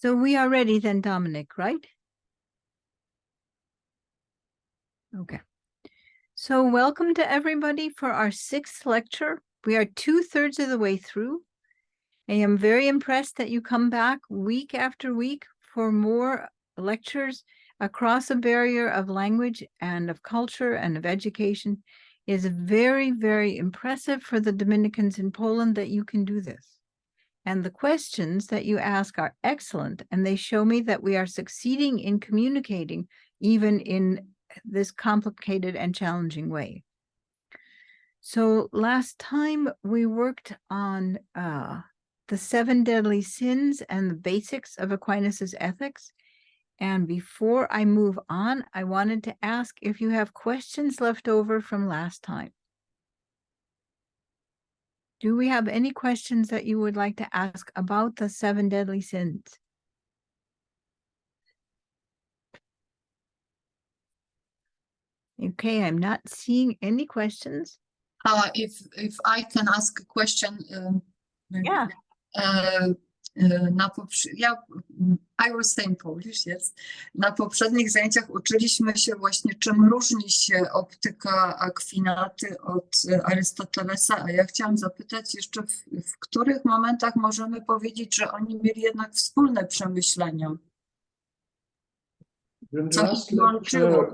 So we are ready then, Dominic, right? Okay. So welcome to everybody for our 6th lecture. We are 2/3 of the way through. I am very impressed that you come back week after week for more lectures across a barrier of language and of culture and of education. It is very, very impressive for the Dominicans in Poland that you can do this. And the questions that you ask are excellent, and they show me that we are succeeding in communicating even in this complicated and challenging way. So last time we worked on the 7 deadly sins and the basics of Aquinas's ethics. And before I move on, I wanted to ask if you have questions left over from last time. Do we have any questions that you would like to ask about the 7 deadly sins? Okay, I'm not seeing any questions. If I can ask a question, Yeah. I will say in Polish, yes. Na poprzednich zajęciach uczyliśmy się właśnie, czym różni się optyka Akwinaty od Arystotelesa, a ja chciałam zapytać jeszcze, w których momentach możemy powiedzieć, że oni mieli jednak wspólne przemyślenia. During the last lecture,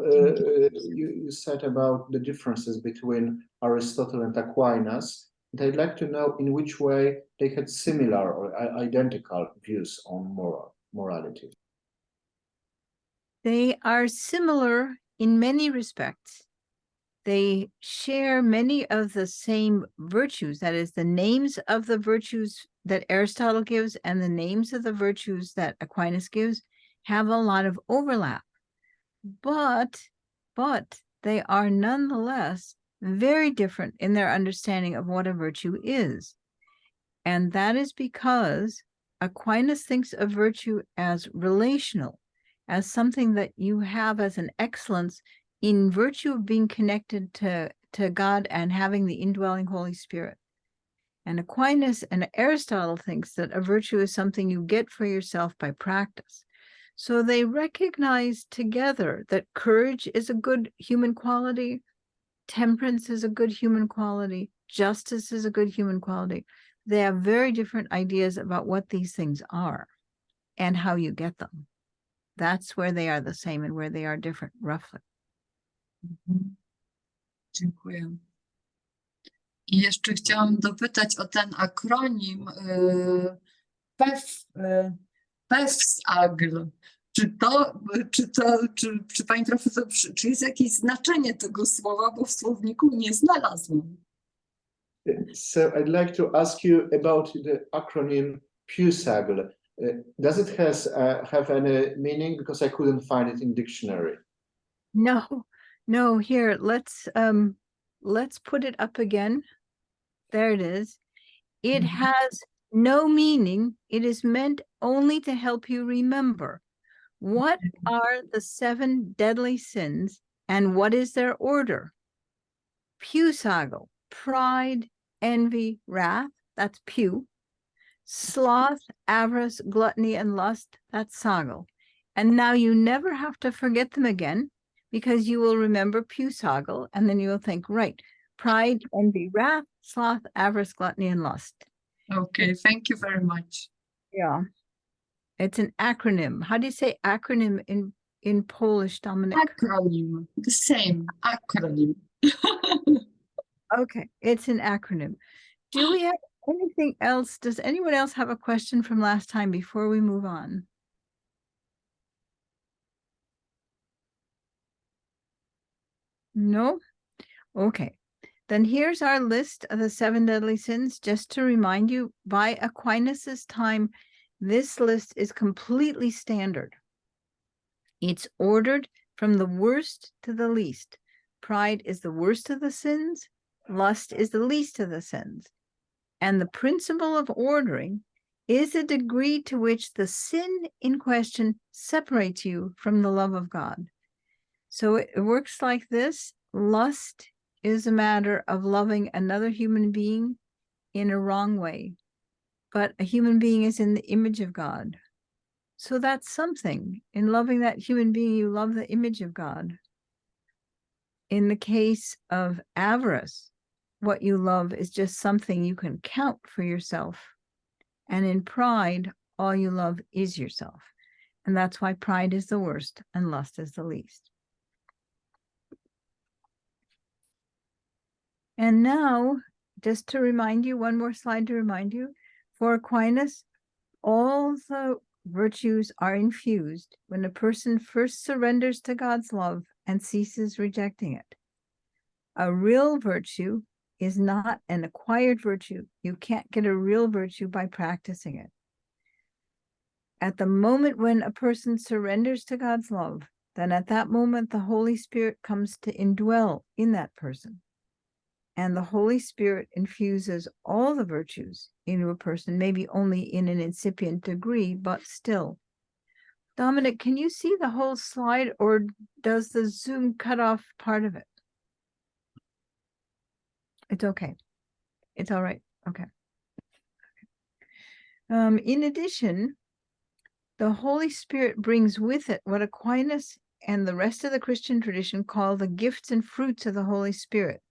you said about the differences between Aristotle and Aquinas, and I'd like to know in which way they had similar or identical views on morality. They are similar in many respects. They share many of the same virtues, that is, the names of the virtues that Aristotle gives and the names of the virtues that Aquinas gives have a lot of overlap. But they are nonetheless very different in their understanding of what a virtue is. And that is because Aquinas thinks of virtue as relational, as something that you have as an excellence in virtue of being connected to God and having the indwelling Holy Spirit. And Aquinas and Aristotle thinks that a virtue is something you get for yourself by practice. So they recognize together that courage is a good human quality, temperance is a good human quality, justice is a good human quality. They have very different ideas about what these things are and how you get them. That's where they are the same and where they are different, roughly. Dziękuję. I jeszcze chciałam dopytać o ten akronim PEFSAGL. Czy pani profesor, czy jest jakieś znaczenie tego słowa, bo w słowniku nie znalazłam. So I'd like to ask you about the acronym PEFSAGL. Does it have any meaning? Because I couldn't find it in dictionary. No. Here, let's put it up again. There it is. It has no meaning. It is meant only to help you remember. What are the 7 deadly sins and what is their order? Pewsagel, pride, envy, wrath, that's pew. Sloth, avarice, gluttony, and lust, that's sagel. And now you never have to forget them again because you will remember pewsagel and then you will think, right, pride, envy, wrath, sloth, avarice, gluttony, and lust. Okay, thank you very much. Yeah. It's an acronym. How do you say acronym in Polish, Dominic? Acronym, the same, acronym. Okay, it's an acronym. Do we have anything else? Does anyone else have a question from last time before we move on? No? Okay. Then here's our list of the 7 deadly sins. Just to remind you, by Aquinas's time, this list is completely standard. It's ordered from the worst to the least. Pride is the worst of the sins. Lust is the least of the sins. And the principle of ordering is a degree to which the sin in question separates you from the love of God. So it works like this. Lust is a matter of loving another human being in a wrong way. But a human being is in the image of God. So that's something. In loving that human being, you love the image of God. In the case of avarice, what you love is just something you can count for yourself. And in pride, all you love is yourself. And that's why pride is the worst and lust is the least. And now, just to remind you, one more slide to remind you, for Aquinas, all the virtues are infused when a person first surrenders to God's love and ceases rejecting it. A real virtue is not an acquired virtue. You can't get a real virtue by practicing it. At the moment when a person surrenders to God's love, then at that moment the Holy Spirit comes to indwell in that person. And the Holy Spirit infuses all the virtues into a person, maybe only in an incipient degree, but still. Dominic, can you see the whole slide, or does the Zoom cut off part of it? It's okay. It's all right. Okay. In addition, the Holy Spirit brings with it what Aquinas and the rest of the Christian tradition call the gifts and fruits of the Holy Spirit.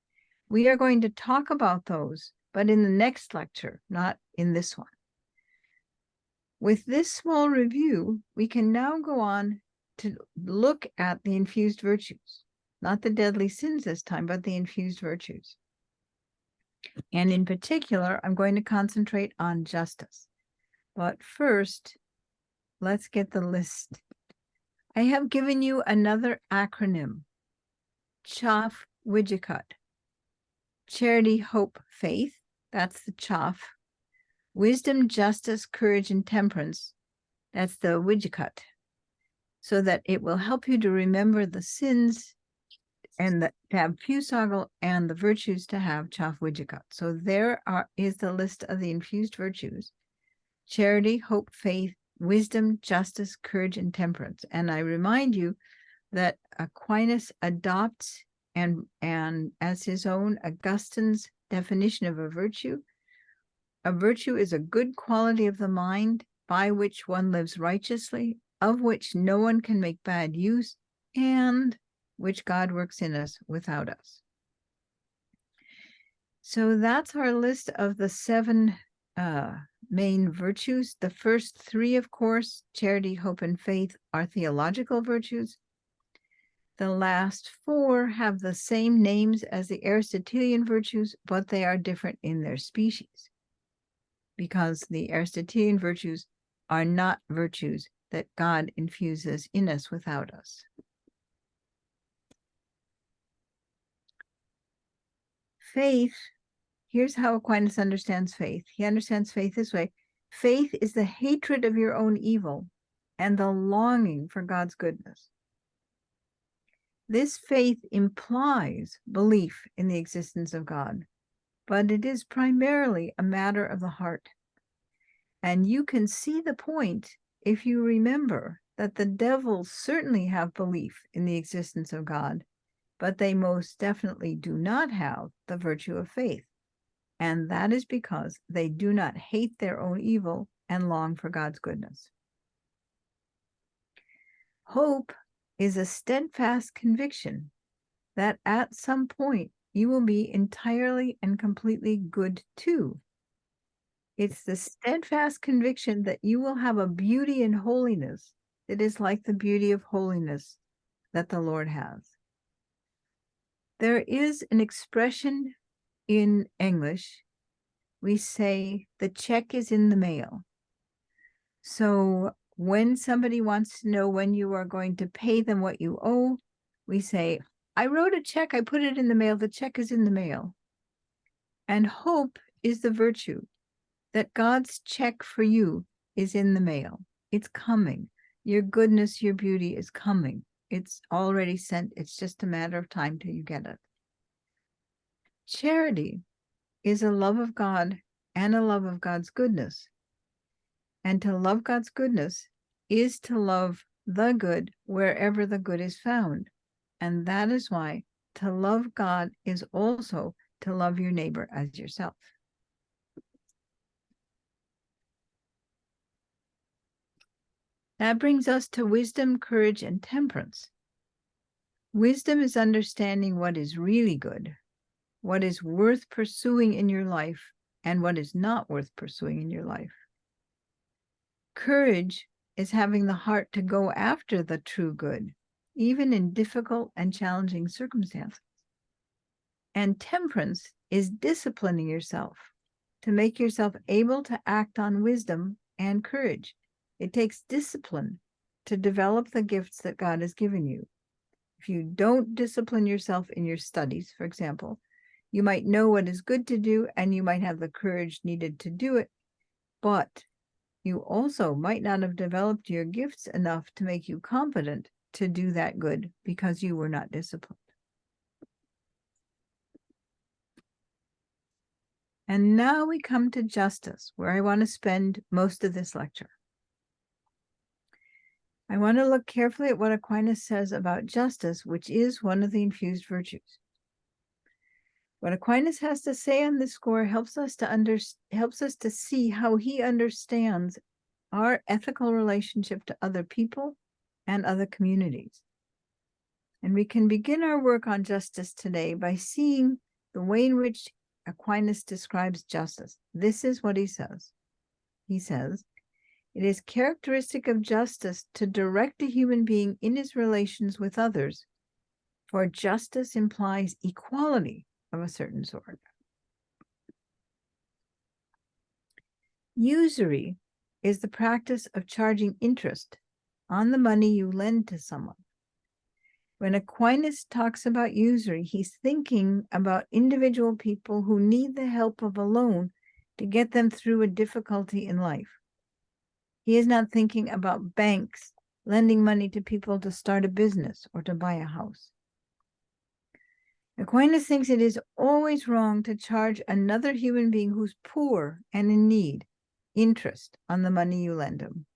We are going to talk about those, but in the next lecture, not in this one. With this small review, we can now go on to look at the infused virtues, not the deadly sins this time, but the infused virtues. And in particular, I'm going to concentrate on justice. But first, let's get the list. I have given you another acronym, CHOF Widgicott. Charity, hope, faith, that's the CHOF. Wisdom, justice, courage, and temperance, that's the Widgicott. So that it will help you to remember the sins and to have Fusagel and the virtues to have CHOF Widgicott. So there is the list of the infused virtues. Charity, hope, faith, wisdom, justice, courage, and temperance. And I remind you that Aquinas adopts and as his own Augustine's definition of a virtue. A virtue is a good quality of the mind by which one lives righteously, of which no one can make bad use, and which God works in us without us. So that's our list of the 7 main virtues. The first 3, of course, charity, hope, and faith, are theological virtues. The last 4 have the same names as the Aristotelian virtues, but they are different in their species, because the Aristotelian virtues are not virtues that God infuses in us without us. Faith, here's how Aquinas understands faith. He understands faith this way. Faith is the hatred of your own evil and the longing for God's goodness. This faith implies belief in the existence of God, but it is primarily a matter of the heart. And you can see the point if you remember that the devils certainly have belief in the existence of God, but they most definitely do not have the virtue of faith. And that is because they do not hate their own evil and long for God's goodness. Hope is a steadfast conviction that at some point you will be entirely and completely good too. It's the steadfast conviction that you will have a beauty and holiness that is like the beauty of holiness that the Lord has. There is an expression in English. We say the check is in the mail. So when somebody wants to know when you are going to pay them what you owe, we say, I wrote a check, I put it in the mail, the check is in the mail. And hope is the virtue that God's check for you is in the mail. It's coming. Your goodness, your beauty is coming. It's already sent. It's just a matter of time till you get it. Charity is a love of God and a love of God's goodness. And to love God's goodness is to love the good wherever the good is found. And that is why to love God is also to love your neighbor as yourself. That brings us to wisdom, courage, and temperance. Wisdom is understanding what is really good, what is worth pursuing in your life, and what is not worth pursuing in your life. Courage is having the heart to go after the true good, even in difficult and challenging circumstances. And temperance is disciplining yourself to make yourself able to act on wisdom and courage. It takes discipline to develop the gifts that God has given you. If you don't discipline yourself in your studies, for example, you might know what is good to do and you might have the courage needed to do it, but you also might not have developed your gifts enough to make you competent to do that good because you were not disciplined. And now we come to justice, where I want to spend most of this lecture. I want to look carefully at what Aquinas says about justice, which is one of the infused virtues. What Aquinas has to say on this score helps us to see how he understands our ethical relationship to other people and other communities. And we can begin our work on justice today by seeing the way in which Aquinas describes justice. This is what he says. He says, it is characteristic of justice to direct a human being in his relations with others, for justice implies equality of a certain sort. Usury is the practice of charging interest on the money you lend to someone. When Aquinas talks about usury, he's thinking about individual people who need the help of a loan to get them through a difficulty in life. He is not thinking about banks lending money to people to start a business or to buy a house. Aquinas thinks it is always wrong to charge another human being who's poor and in need interest on the money you lend him.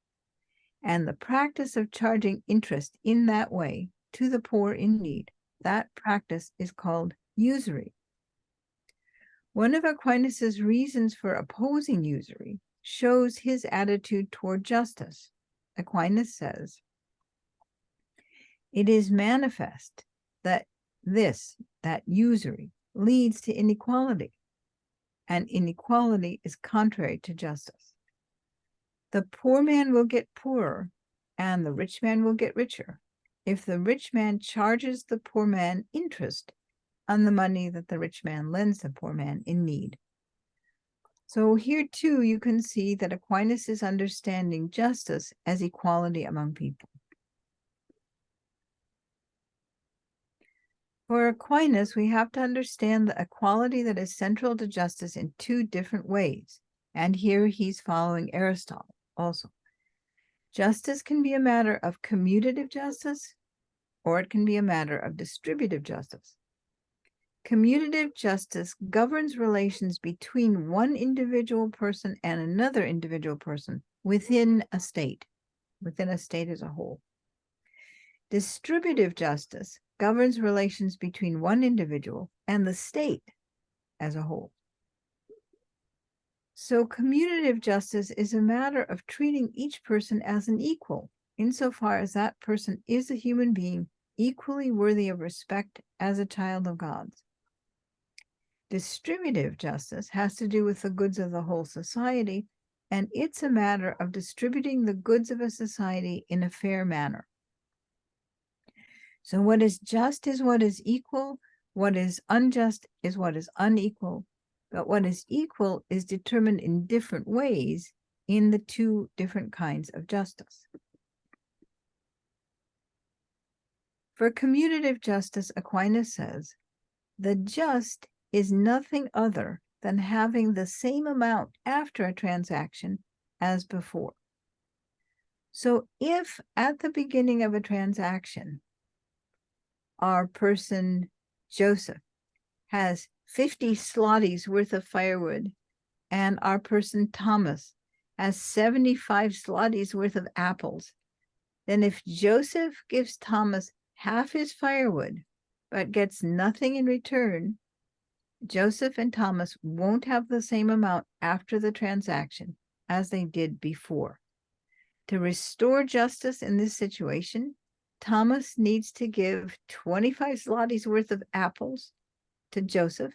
And the practice of charging interest in that way to the poor in need, that practice is called usury. One of Aquinas's reasons for opposing usury shows his attitude toward justice. Aquinas says, it is manifest that that usury leads to inequality, and inequality is contrary to justice. The poor man will get poorer, and the rich man will get richer if the rich man charges the poor man interest on the money that the rich man lends the poor man in need. So here too, you can see that Aquinas is understanding justice as equality among people. For Aquinas, we have to understand the equality that is central to justice in two different ways. And here he's following Aristotle also. Justice can be a matter of commutative justice, or it can be a matter of distributive justice. Commutative justice governs relations between one individual person and another individual person within a state as a whole. Distributive justice governs relations between one individual and the state as a whole. So commutative justice is a matter of treating each person as an equal, insofar as that person is a human being equally worthy of respect as a child of God's. Distributive justice has to do with the goods of the whole society, and it's a matter of distributing the goods of a society in a fair manner. So what is just is what is equal, what is unjust is what is unequal, but what is equal is determined in different ways in the two different kinds of justice. For commutative justice, Aquinas says, the just is nothing other than having the same amount after a transaction as before. So if at the beginning of a transaction, our person Joseph has 50 zlotys worth of firewood, and our person Thomas has 75 zlotys worth of apples, then if Joseph gives Thomas half his firewood, but gets nothing in return, Joseph and Thomas won't have the same amount after the transaction as they did before. To restore justice in this situation, Thomas needs to give 25 zlotys worth of apples to Joseph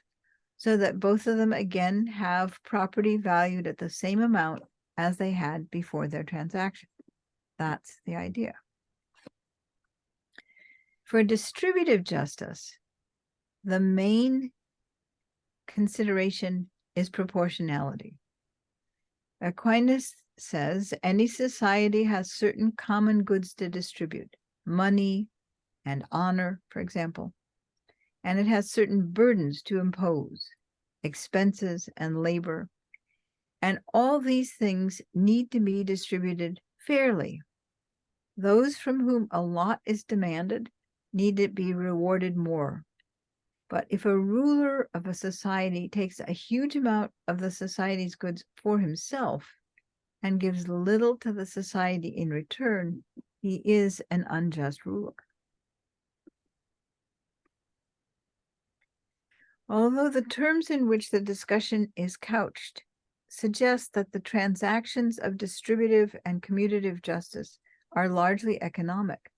so that both of them again have property valued at the same amount as they had before their transaction. That's the idea. For distributive justice, the main consideration is proportionality. Aquinas says any society has certain common goods to distribute, money and honor, for example, and it has certain burdens to impose, expenses and labor, and all these things need to be distributed fairly. Those from whom a lot is demanded need to be rewarded more. But if a ruler of a society takes a huge amount of the society's goods for himself and gives little to the society in return, he is an unjust ruler. Although the terms in which the discussion is couched suggest that the transactions of distributive and commutative justice are largely economic,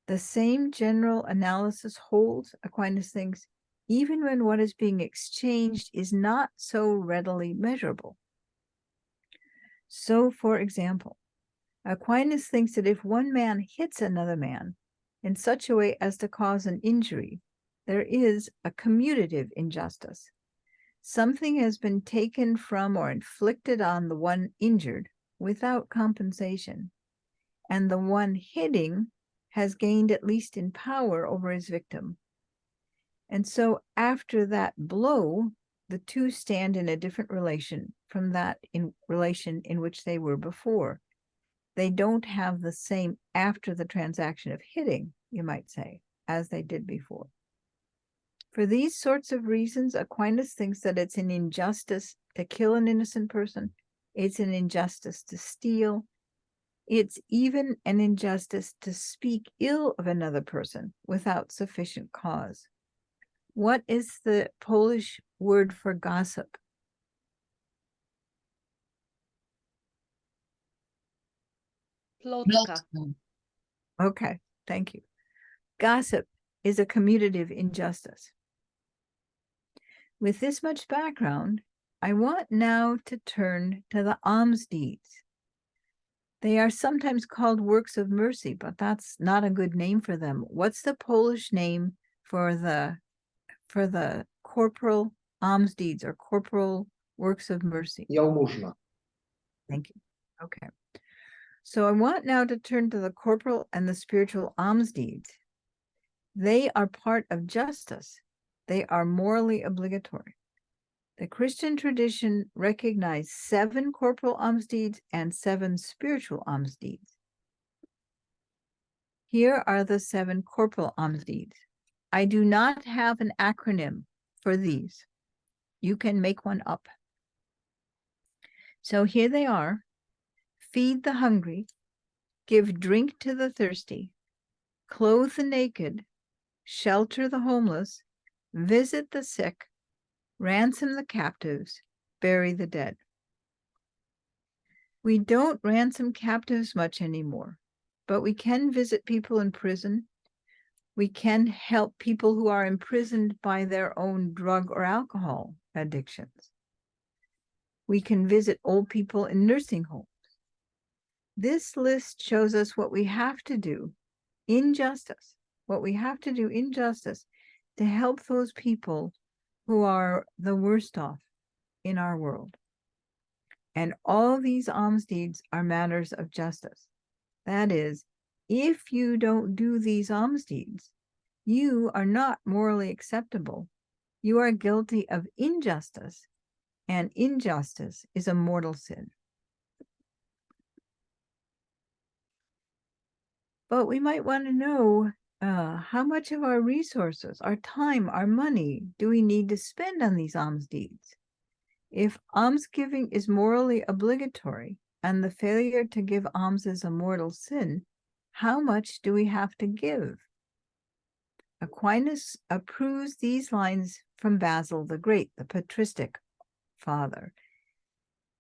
the same general analysis holds, Aquinas thinks, even when what is being exchanged is not so readily measurable. So, for example, Aquinas thinks that if one man hits another man in such a way as to cause an injury, there is a commutative injustice. Something has been taken from or inflicted on the one injured without compensation, and the one hitting has gained at least in power over his victim. And so after that blow, the two stand in a different relation from that in relation in which they were before. They don't have the same after the transaction of hitting, you might say, as they did before. For these sorts of reasons, Aquinas thinks that it's an injustice to kill an innocent person. It's an injustice to steal. It's even an injustice to speak ill of another person without sufficient cause. What is the Polish word for gossip? Plotka. Okay, thank you. Gossip is a commutative injustice. With this much background, I want now to turn to the alms deeds. They are sometimes called works of mercy, but that's not a good name for them. What's the Polish name for the corporal alms deeds or corporal works of mercy? Jałmużna. Thank you. Okay. So I want now to turn to the corporal and the spiritual alms deeds. They are part of justice. They are morally obligatory. The Christian tradition recognized 7 corporal alms deeds and 7 spiritual alms deeds. Here are the 7 corporal alms deeds. I do not have an acronym for these. You can make one up. So here they are. Feed the hungry, give drink to the thirsty, clothe the naked, shelter the homeless, visit the sick, ransom the captives, bury the dead. We don't ransom captives much anymore, but we can visit people in prison. We can help people who are imprisoned by their own drug or alcohol addictions. We can visit old people in nursing homes. This list shows us what we have to do in justice, to help those people who are the worst off in our world. And all these alms deeds are matters of justice. That is, if you don't do these alms deeds, you are not morally acceptable. You are guilty of injustice, and injustice is a mortal sin. But we might want to know how much of our resources, our time, our money, do we need to spend on these alms deeds? If almsgiving is morally obligatory and the failure to give alms is a mortal sin, how much do we have to give? Aquinas approves these lines from Basil the Great, the patristic father.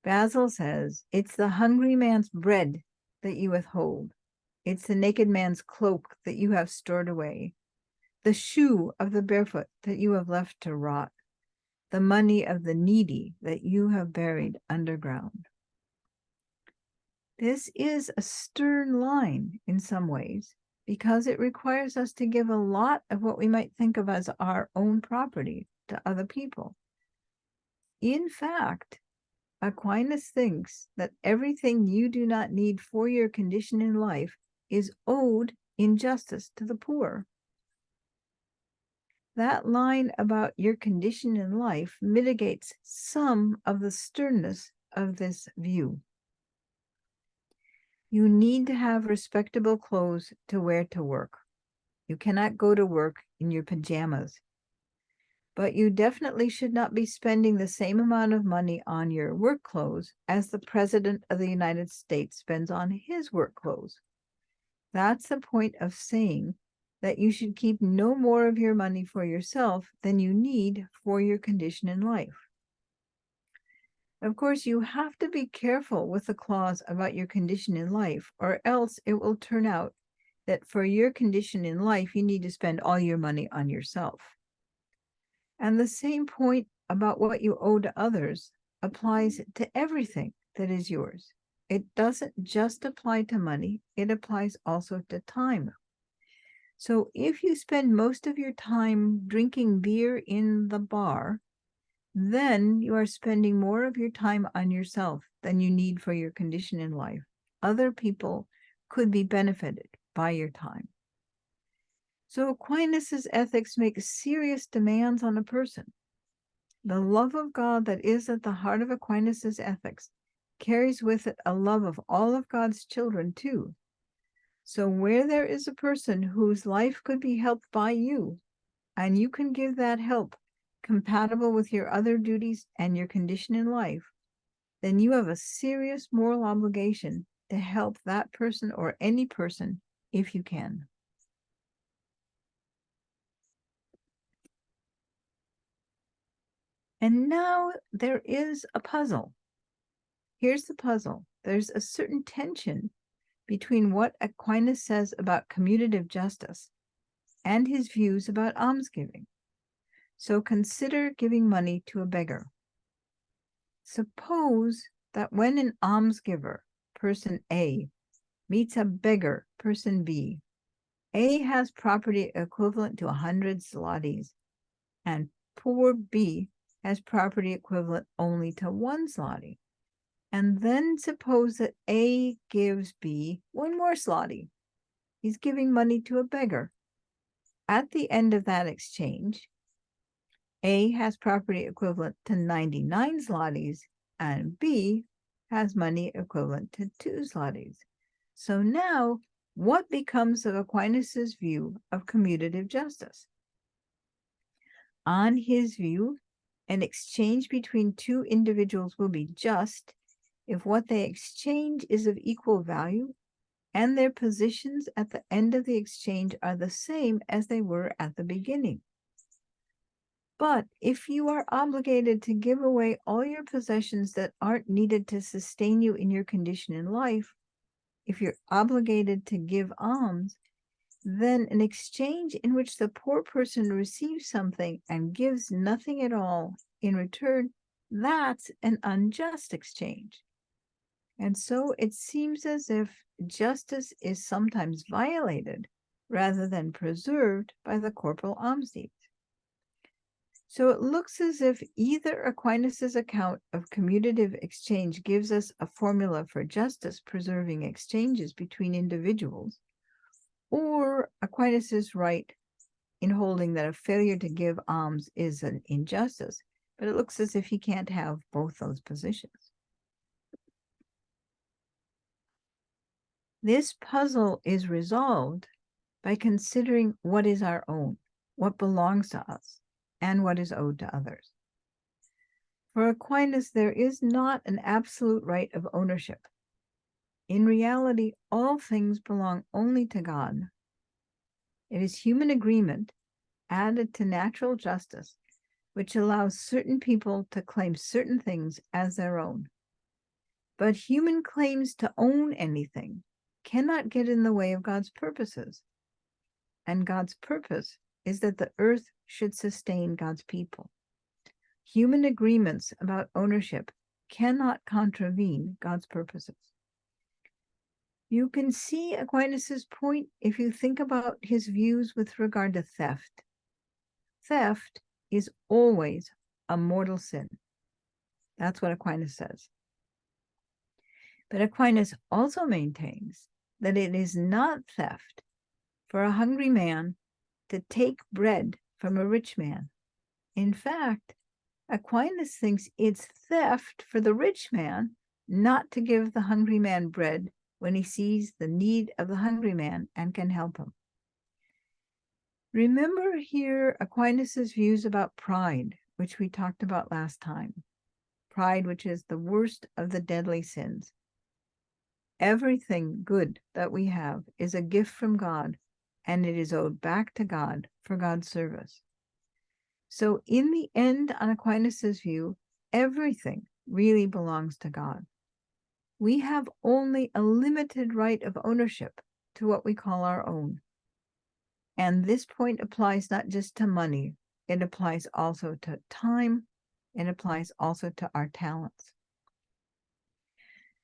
Basil says, it's the hungry man's bread that you withhold. It's the naked man's cloak that you have stored away, the shoe of the barefoot that you have left to rot, the money of the needy that you have buried underground. This is a stern line in some ways, because it requires us to give a lot of what we might think of as our own property to other people. In fact, Aquinas thinks that everything you do not need for your condition in life is owed in justice to the poor. That line about your condition in life mitigates some of the sternness of this view. You need to have respectable clothes to wear to work. You cannot go to work in your pajamas. But you definitely should not be spending the same amount of money on your work clothes as the President of the United States spends on his work clothes. That's the point of saying that you should keep no more of your money for yourself than you need for your condition in life. Of course, you have to be careful with the clause about your condition in life, or else it will turn out that for your condition in life, you need to spend all your money on yourself. And the same point about what you owe to others applies to everything that is yours. It doesn't just apply to money, it applies also to time. So if you spend most of your time drinking beer in the bar, then you are spending more of your time on yourself than you need for your condition in life. Other people could be benefited by your time. So Aquinas' ethics make serious demands on a person. The love of God that is at the heart of Aquinas' ethics carries with it a love of all of God's children too. So where there is a person whose life could be helped by you, and you can give that help compatible with your other duties and your condition in life, then you have a serious moral obligation to help that person or any person if you can. And now there is a puzzle. Here's the puzzle. There's a certain tension between what Aquinas says about commutative justice and his views about almsgiving. So consider giving money to a beggar. Suppose that when an almsgiver, person A, meets a beggar, person B, A has property equivalent to 100 zlotys, and poor B has property equivalent only to 1 zloty. And then suppose that A gives B 1 more zloty. He's giving money to a beggar. At the end of that exchange, A has property equivalent to 99 zlotys, and B has money equivalent to 2 zlotys. So now, what becomes of Aquinas' view of commutative justice? On his view, an exchange between two individuals will be just if what they exchange is of equal value and their positions at the end of the exchange are the same as they were at the beginning. But if you are obligated to give away all your possessions that aren't needed to sustain you in your condition in life, if you're obligated to give alms, then an exchange in which the poor person receives something and gives nothing at all in return, that's an unjust exchange. And so it seems as if justice is sometimes violated rather than preserved by the corporal alms deeds. So it looks as if either Aquinas' account of commutative exchange gives us a formula for justice preserving exchanges between individuals, or Aquinas is right in holding that a failure to give alms is an injustice, but it looks as if he can't have both those positions. This puzzle is resolved by considering what is our own, what belongs to us, and what is owed to others. For Aquinas, there is not an absolute right of ownership. In reality, all things belong only to God. It is human agreement added to natural justice, which allows certain people to claim certain things as their own. But human claims to own anything cannot get in the way of God's purposes. And God's purpose is that the earth should sustain God's people. Human agreements about ownership cannot contravene God's purposes. You can see Aquinas's point if you think about his views with regard to theft. Theft is always a mortal sin. That's what Aquinas says. But Aquinas also maintains that it is not theft for a hungry man to take bread from a rich man. In fact, Aquinas thinks it's theft for the rich man not to give the hungry man bread when he sees the need of the hungry man and can help him. Remember here Aquinas's views about pride, which we talked about last time. Pride, which is the worst of the deadly sins. Everything good that we have is a gift from God, and it is owed back to God for God's service. So in the end, on Aquinas's view, everything really belongs to God. We have only a limited right of ownership to what we call our own. And this point applies not just to money, it applies also to time, it applies also to our talents.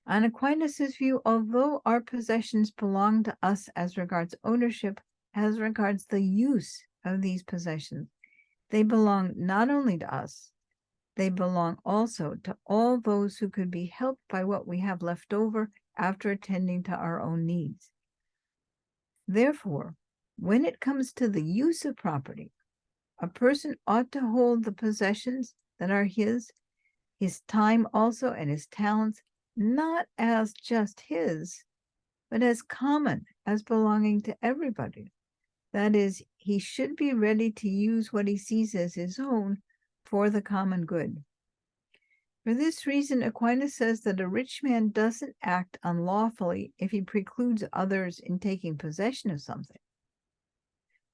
On Aquinas's view, although our possessions belong to us as regards ownership, as regards the use of these possessions, they belong not only to us, they belong also to all those who could be helped by what we have left over after attending to our own needs. Therefore, when it comes to the use of property, a person ought to hold the possessions that are his time also, and his talents, not as just his, but as common, as belonging to everybody. That is, he should be ready to use what he sees as his own for the common good. For this reason, Aquinas says that a rich man doesn't act unlawfully if he precludes others in taking possession of something.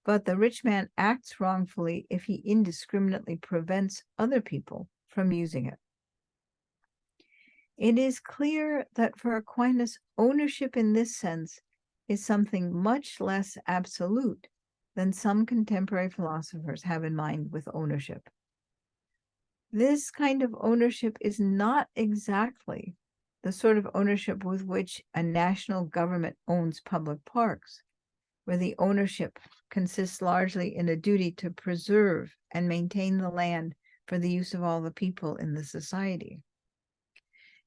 But the rich man acts wrongfully if he indiscriminately prevents other people from using it. It is clear that for Aquinas, ownership in this sense is something much less absolute than some contemporary philosophers have in mind with ownership. This kind of ownership is not exactly the sort of ownership with which a national government owns public parks, where the ownership consists largely in a duty to preserve and maintain the land for the use of all the people in the society.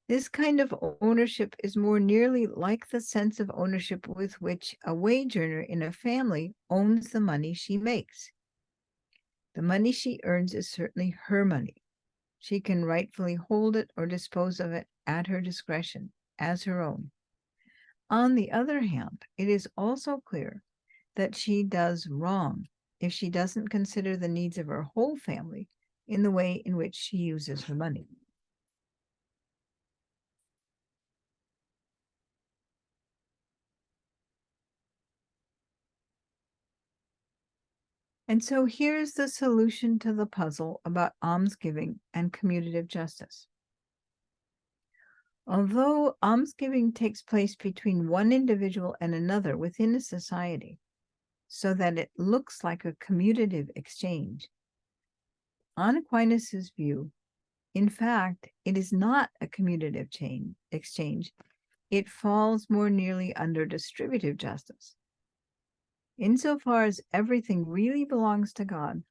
This kind of ownership is more nearly like the sense of ownership with which a wage earner in a family owns the money she makes. The money she earns is certainly her money. She can rightfully hold it or dispose of it at her discretion as her own. On the other hand, it is also clear that she does wrong if she doesn't consider the needs of her whole family in the way in which she uses her money. And so here's the solution to the puzzle about almsgiving and commutative justice. Although almsgiving takes place between one individual and another within a society, so that it looks like a commutative exchange, on Aquinas's view, in fact, it is not a commutative exchange. It falls more nearly under distributive justice. Insofar as everything really belongs to God,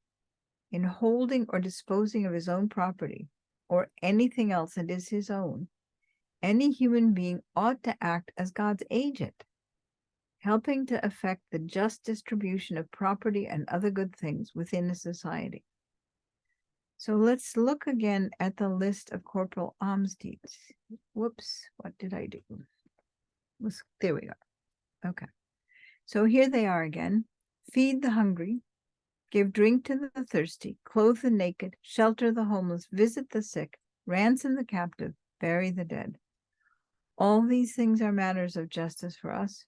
in holding or disposing of his own property, or anything else that is his own, any human being ought to act as God's agent, helping to effect the just distribution of property and other good things within a society. So let's look again at the list of corporal alms deeds. Whoops, what did I do? There we are. Okay. So here they are again. Feed the hungry, give drink to the thirsty, clothe the naked, shelter the homeless, visit the sick, ransom the captive, bury the dead. All these things are matters of justice for us.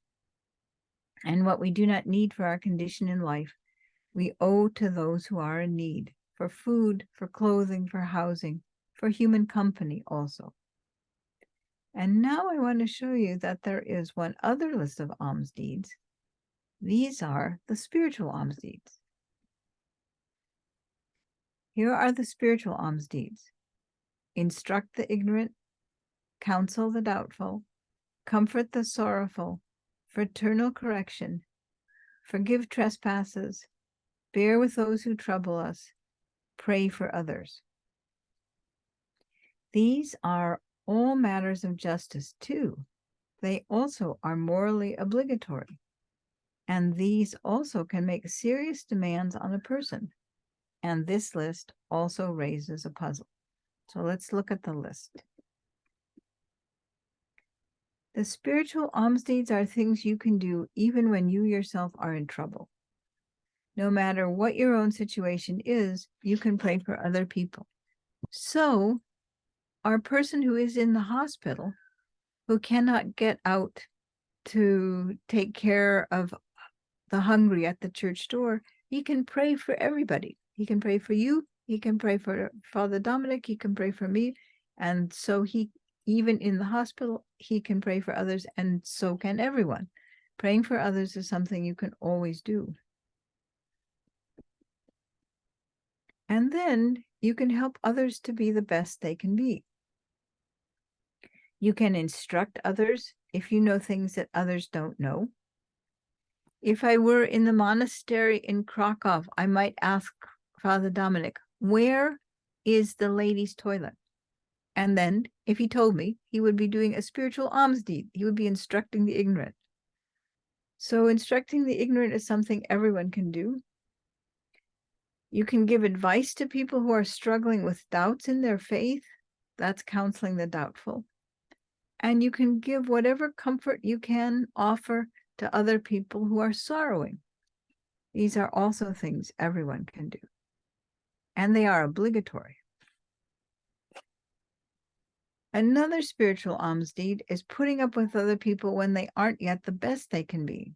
And what we do not need for our condition in life, we owe to those who are in need, for food, for clothing, for housing, for human company also. And now I want to show you that there is one other list of alms deeds. These are the spiritual alms deeds. Here are the spiritual alms deeds. Instruct the ignorant, counsel the doubtful, comfort the sorrowful, fraternal correction, forgive trespasses, bear with those who trouble us, pray for others. These are all matters of justice too. They also are morally obligatory. And these also can make serious demands on a person. And this list also raises a puzzle. So let's look at the list. The spiritual alms deeds are things you can do even when you yourself are in trouble. No matter what your own situation is, you can pray for other people. So, our person who is in the hospital, who cannot get out to take care of the hungry at the church door, he can pray for everybody. He can pray for you. He can pray for Father Dominic. He can pray for me. And so even in the hospital, he can pray for others, and so can everyone. Praying for others is something you can always do. And then you can help others to be the best they can be. You can instruct others if you know things that others don't know. If I were in the monastery in Krakow, I might ask Father Dominic, where is the ladies' toilet? And then, if he told me, he would be doing a spiritual alms deed. He would be instructing the ignorant. So instructing the ignorant is something everyone can do. You can give advice to people who are struggling with doubts in their faith. That's counseling the doubtful. And you can give whatever comfort you can offer to other people who are sorrowing. These are also things everyone can do. And they are obligatory. Another spiritual alms deed is putting up with other people when they aren't yet the best they can be.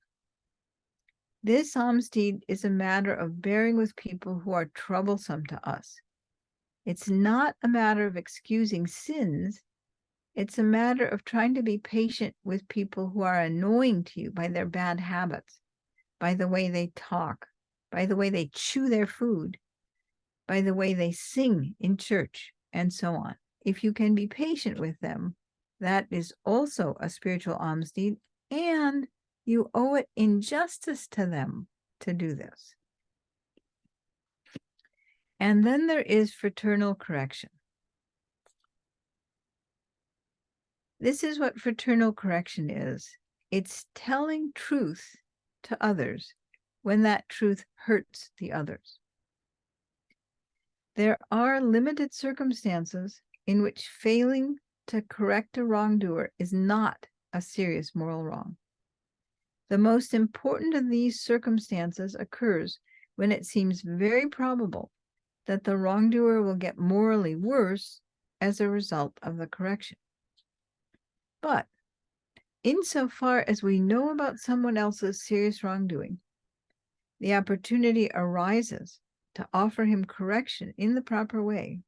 This alms deed is a matter of bearing with people who are troublesome to us. It's not a matter of excusing sins. It's a matter of trying to be patient with people who are annoying to you by their bad habits, by the way they talk, by the way they chew their food, by the way they sing in church, and so on. If you can be patient with them, that is also a spiritual alms deed, and you owe it in justice to them to do this. And then there is fraternal correction. This is what fraternal correction is. It's telling truth to others when that truth hurts the others. There are limited circumstances in which failing to correct a wrongdoer is not a serious moral wrong. The most important of these circumstances occurs when it seems very probable that the wrongdoer will get morally worse as a result of the correction. But insofar as we know about someone else's serious wrongdoing, the opportunity arises to offer him correction in the proper way,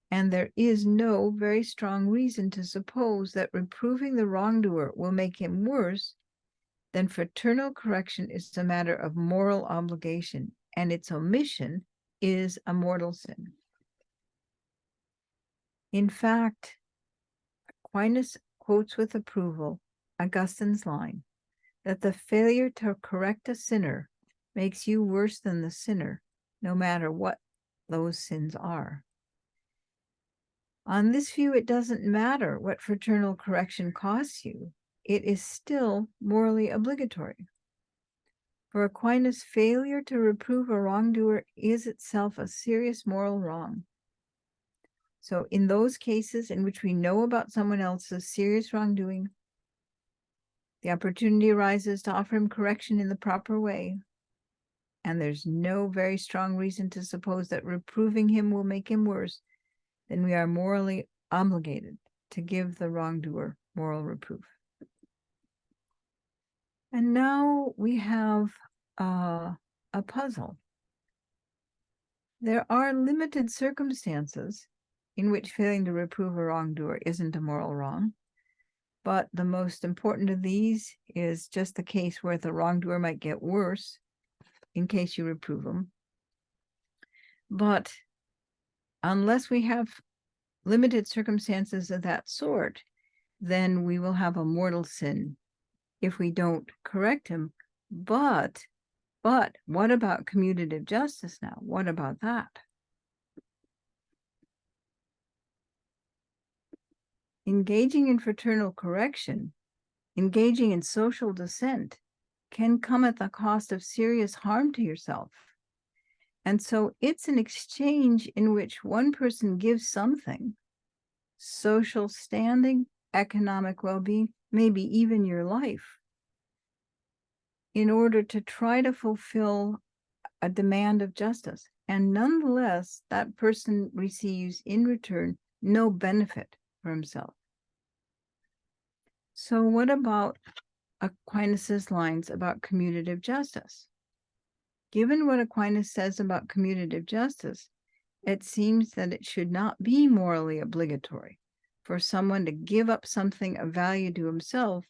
and there is no very strong reason to suppose that reproving the wrongdoer will make him worse, then fraternal correction is a matter of moral obligation, and its omission is a mortal sin. In fact, Aquinas quotes with approval Augustine's line that the failure to correct a sinner makes you worse than the sinner, no matter what those sins are. On this view, it doesn't matter what fraternal correction costs you. It is still morally obligatory. For Aquinas, failure to reprove a wrongdoer is itself a serious moral wrong. So in those cases in which we know about someone else's serious wrongdoing, the opportunity arises to offer him correction in the proper way, and there's no very strong reason to suppose that reproving him will make him worse, then we are morally obligated to give the wrongdoer moral reproof. And now we have a puzzle. There are limited circumstances in which failing to reprove a wrongdoer isn't a moral wrong. But the most important of these is just the case where the wrongdoer might get worse in case you reprove them. But unless we have limited circumstances of that sort, then we will have a mortal sin if we don't correct him. But what about commutative justice now? What about that? Engaging in fraternal correction, engaging in social dissent, can come at the cost of serious harm to yourself. And so it's an exchange in which one person gives something, social standing, economic well-being, maybe even your life, in order to try to fulfill a demand of justice. And nonetheless, that person receives in return no benefit for himself. So what about Aquinas' lines about commutative justice? Given what Aquinas says about commutative justice, it seems that it should not be morally obligatory for someone to give up something of value to himself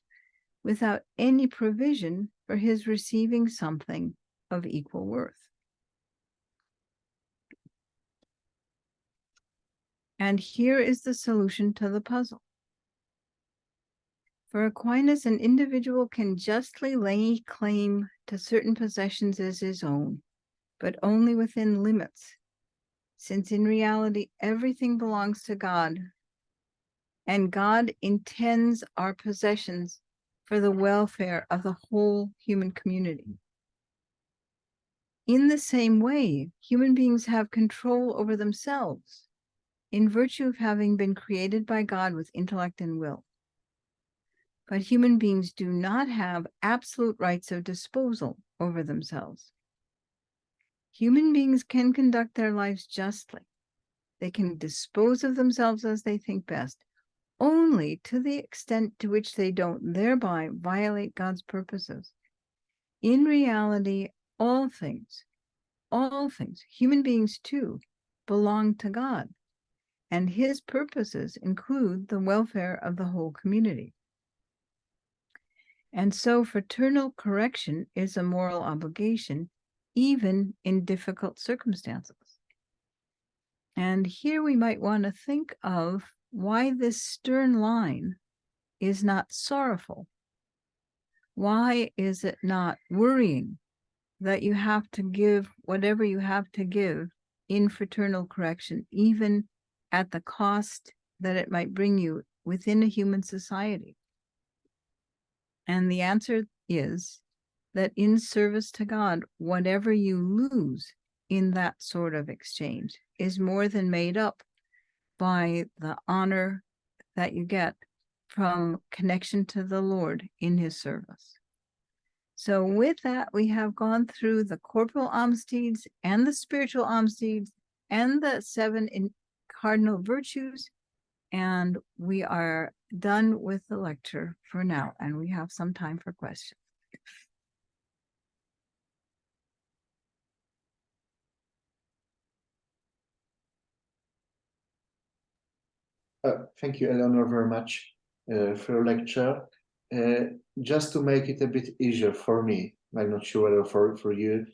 without any provision for his receiving something of equal worth. And here is the solution to the puzzle. For Aquinas, an individual can justly lay claim to certain possessions as his own, but only within limits, since in reality everything belongs to God, and God intends our possessions for the welfare of the whole human community. In the same way, human beings have control over themselves in virtue of having been created by God with intellect and will. But human beings do not have absolute rights of disposal over themselves. Human beings can conduct their lives justly. They can dispose of themselves as they think best, only to the extent to which they don't thereby violate God's purposes. In reality, all things, human beings too, belong to God, and his purposes include the welfare of the whole community. And so fraternal correction is a moral obligation, even in difficult circumstances. And here we might want to think of why this stern line is not sorrowful. Why is it not worrying that you have to give whatever you have to give in fraternal correction, even at the cost that it might bring you within a human society? And the answer is that in service to God, whatever you lose in that sort of exchange is more than made up by the honor that you get from connection to the Lord in his service. So with that, we have gone through the corporal alms deeds and the spiritual alms deeds and the 7 cardinal virtues, and we are done with the lecture for now, and we have some time for questions. Thank you, Eleanor, very much for your lecture. Just to make it a bit easier for me, I'm not sure whether for you,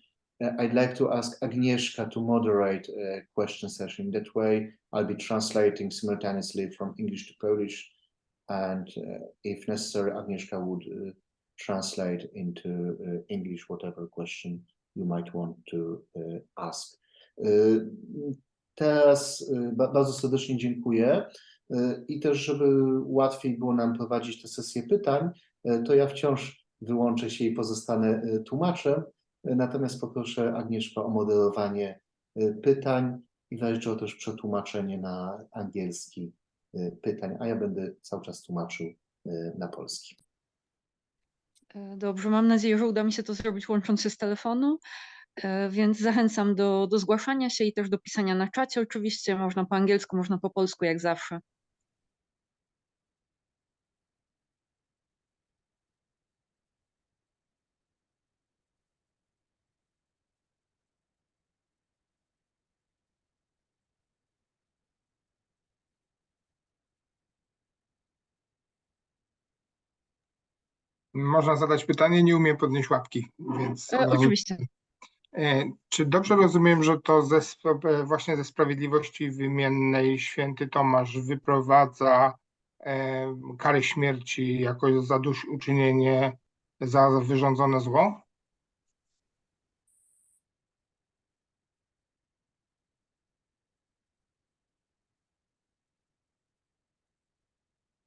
I'd like to ask Agnieszka to moderate a question session. That way, I'll be translating simultaneously from English to Polish, and if necessary, Agnieszka would translate into English whatever question you might want to ask. Teraz bardzo serdecznie dziękuję. I też, żeby łatwiej było nam prowadzić tę sesję pytań, to ja wciąż wyłączę się i pozostanę tłumaczem, natomiast poproszę Agnieszkę o moderowanie pytań i w razie czego też przetłumaczenie na angielski pytań, a ja będę cały czas tłumaczył na polski. Dobrze, mam nadzieję, że uda mi się to zrobić łącząc się z telefonu, więc zachęcam do zgłaszania się i też do pisania na czacie oczywiście. Można po angielsku, można po polsku, jak zawsze. Można zadać pytanie, nie umiem podnieść łapki, więc od razu. Oczywiście. Czy dobrze rozumiem, że to właśnie ze sprawiedliwości wymiennej święty Tomasz wyprowadza karę śmierci jako zadośćuczynienie za wyrządzone zło?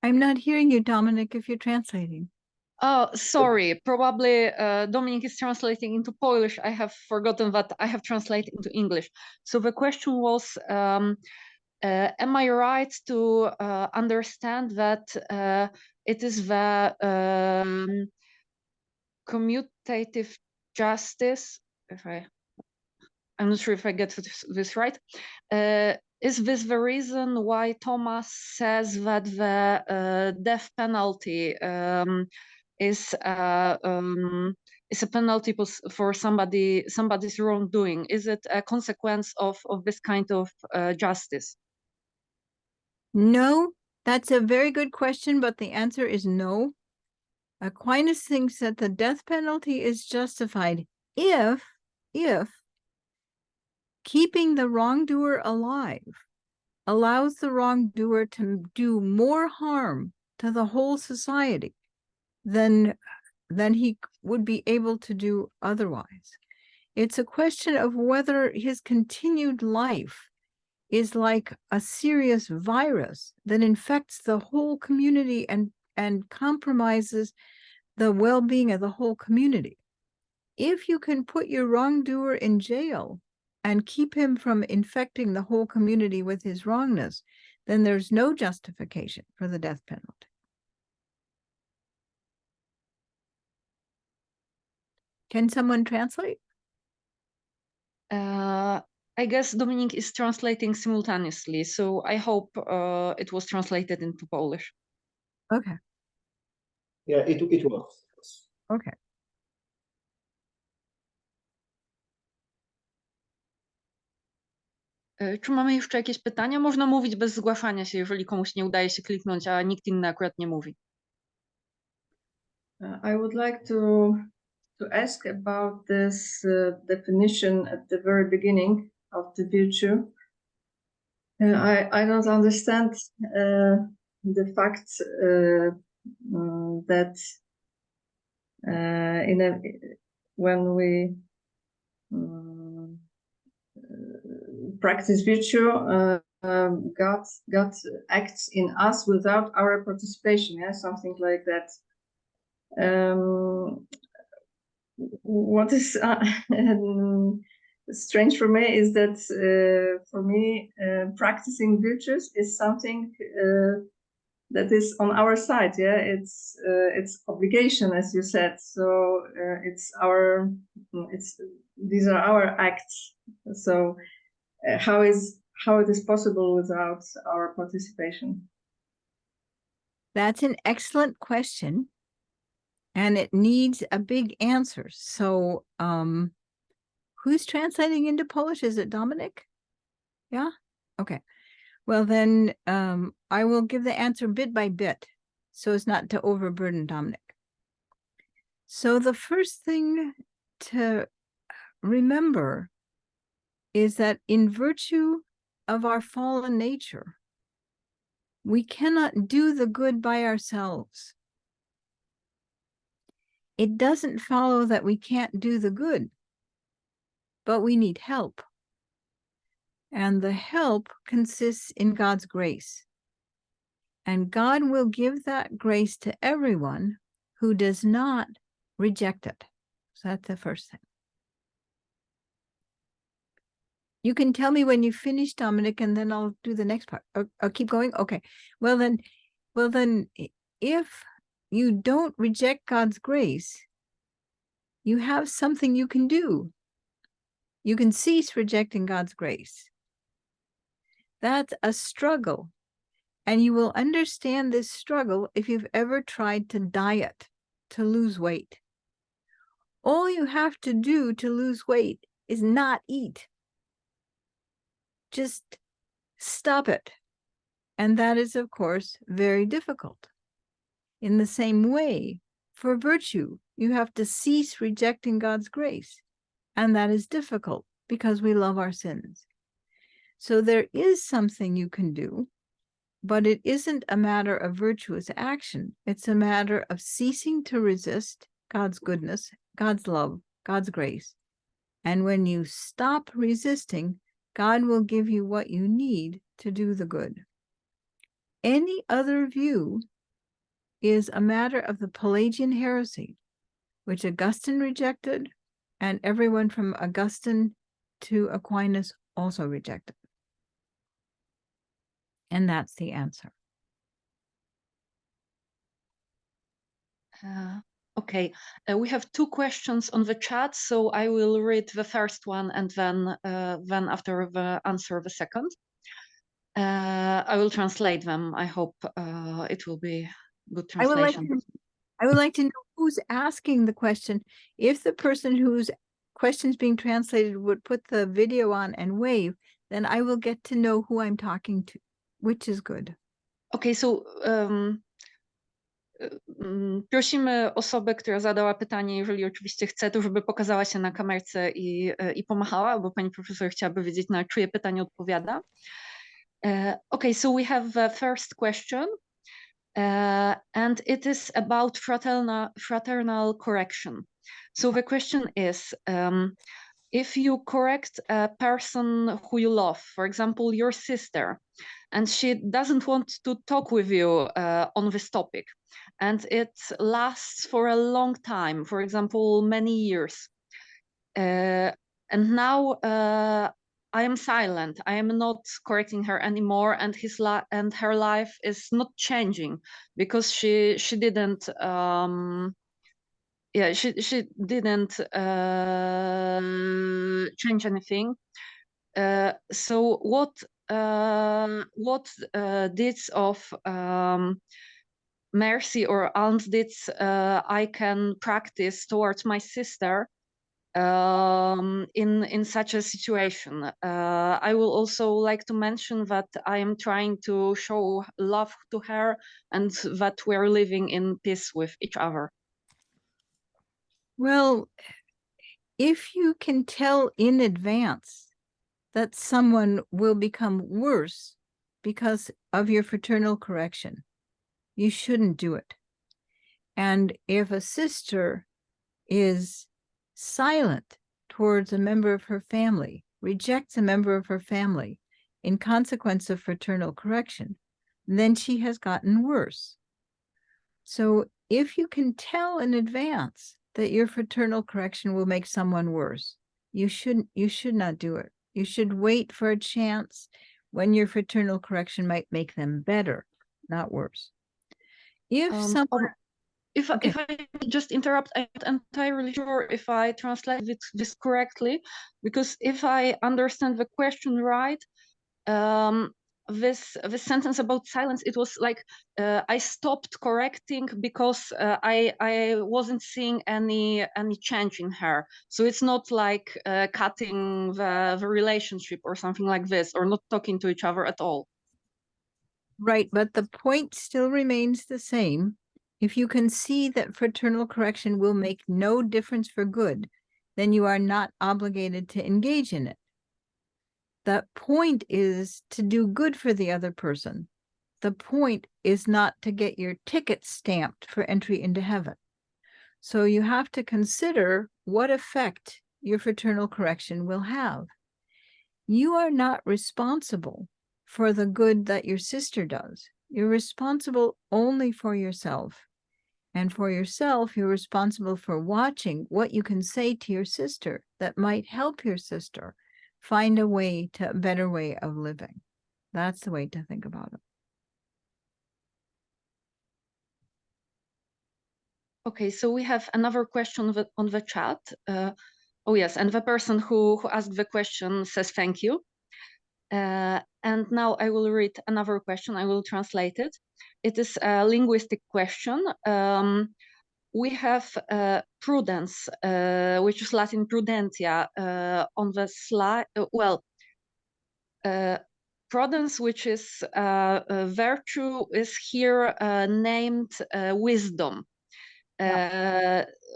I'm not hearing you, Dominic, if you're translating. Oh, sorry. Probably Dominic is translating into Polish. I have forgotten that I have translated into English. So the question was, am I right to understand that it is the commutative justice, I'm not sure if I get this right. Is this the reason why Thomas says that the death penalty is a penalty for somebody's wrongdoing? Is it a consequence of this kind of justice? No, that's a very good question, but the answer is no. Aquinas thinks that the death penalty is justified if keeping the wrongdoer alive allows the wrongdoer to do more harm to the whole society than he would be able to do otherwise. It's a question of whether his continued life is like a serious virus that infects the whole community and compromises the well-being of the whole community. If you can put your wrongdoer in jail and keep him from infecting the whole community with his wrongness, then there's no justification for the death penalty. Can someone translate? I guess Dominic is translating simultaneously, so I hope it was translated into Polish. Okay. Yeah, it was. Okay. Czy mamy jeszcze jakieś pytania? Można mówić bez zgłaszania się, jeżeli komuś nie udaje się kliknąć, a nikt inny akurat nie mówi. I would like to ask about this definition at the very beginning of the virtue. I don't understand the fact that when we practice virtue, God acts in us without our participation. Yeah, something like that. What is strange for me is that for me practicing virtues is something that is on our side. Yeah, it's obligation, as you said. So these are our acts. So how it is possible without our participation? That's an excellent question. And it needs a big answer. So who's translating into Polish? Is it Dominic? Yeah? Okay. Well, then I will give the answer bit by bit so as not to overburden Dominic. So the first thing to remember is that in virtue of our fallen nature, we cannot do the good by ourselves. It doesn't follow that we can't do the good, but we need help. And the help consists in God's grace. And God will give that grace to everyone who does not reject it. So that's the first thing. You can tell me when you finish, Dominic, and then I'll do the next part. I'll keep going? Okay. Well then, if you don't reject God's grace, you have something you can do. You can cease rejecting God's grace. That's a struggle. And you will understand this struggle if you've ever tried to diet, to lose weight. All you have to do to lose weight is not eat. Just stop it. And that is, of course, very difficult. In the same way, for virtue, you have to cease rejecting God's grace. And that is difficult because we love our sins. So there is something you can do, but it isn't a matter of virtuous action. It's a matter of ceasing to resist God's goodness, God's love, God's grace. And when you stop resisting, God will give you what you need to do the good. Any other view is a matter of the Pelagian heresy, which Augustine rejected, and everyone from Augustine to Aquinas also rejected. And that's the answer. Okay, we have two questions on the chat, so I will read the first one and then after the answer the second. I will translate them. I hope it will be good translation. I would like to know who's asking the question. If the person whose question is being translated would put the video on and wave, then I will get to know who I'm talking to, which is good. Okay, so prosimy osobę, która zadała pytanie, jeżeli oczywiście chce, to żeby pokazała się na kamerce i pomachała, bo pani profesor chciałaby wiedzieć, na czyje pytanie odpowiada. Okay, so we have the first question, and it is about fraternal correction. So the question is, if you correct a person who you love, for example, your sister, and she doesn't want to talk with you on this topic, and it lasts for a long time, for example, many years, and now I am silent. I am not correcting her anymore, and her life is not changing because she didn't she didn't change anything. So what deeds of mercy or alms deeds I can practice towards my sister in such a situation? I will also like to mention that I am trying to show love to her and that we're living in peace with each other. Well, if you can tell in advance that someone will become worse because of your fraternal correction, you shouldn't do it. And if a sister is silent towards a member of her family, rejects a member of her family in consequence of fraternal correction, then she has gotten worse. So if you can tell in advance that your fraternal correction will make someone worse, you should not do it. You should wait for a chance when your fraternal correction might make them better, not worse. If someone... If I just interrupt, I'm not entirely sure if I translate this correctly, because if I understand the question right, this sentence about silence, it was like I stopped correcting because I wasn't seeing any change in her. So it's not like cutting the relationship or something like this, or not talking to each other at all. Right, but the point still remains the same. If you can see that fraternal correction will make no difference for good, then you are not obligated to engage in it. The point is to do good for the other person. The point is not to get your ticket stamped for entry into heaven. So you have to consider what effect your fraternal correction will have. You are not responsible for the good that your sister does. You're responsible only for yourself. And for yourself, you're responsible for watching what you can say to your sister that might help your sister find a better way of living. That's the way to think about it. Okay, so we have another question on the chat. Oh yes, and the person who asked the question says thank you. And now I will read another question. I will translate it. It is a linguistic question. We have prudence, which is Latin prudentia, on the slide. Prudence, which is virtue, is here named wisdom.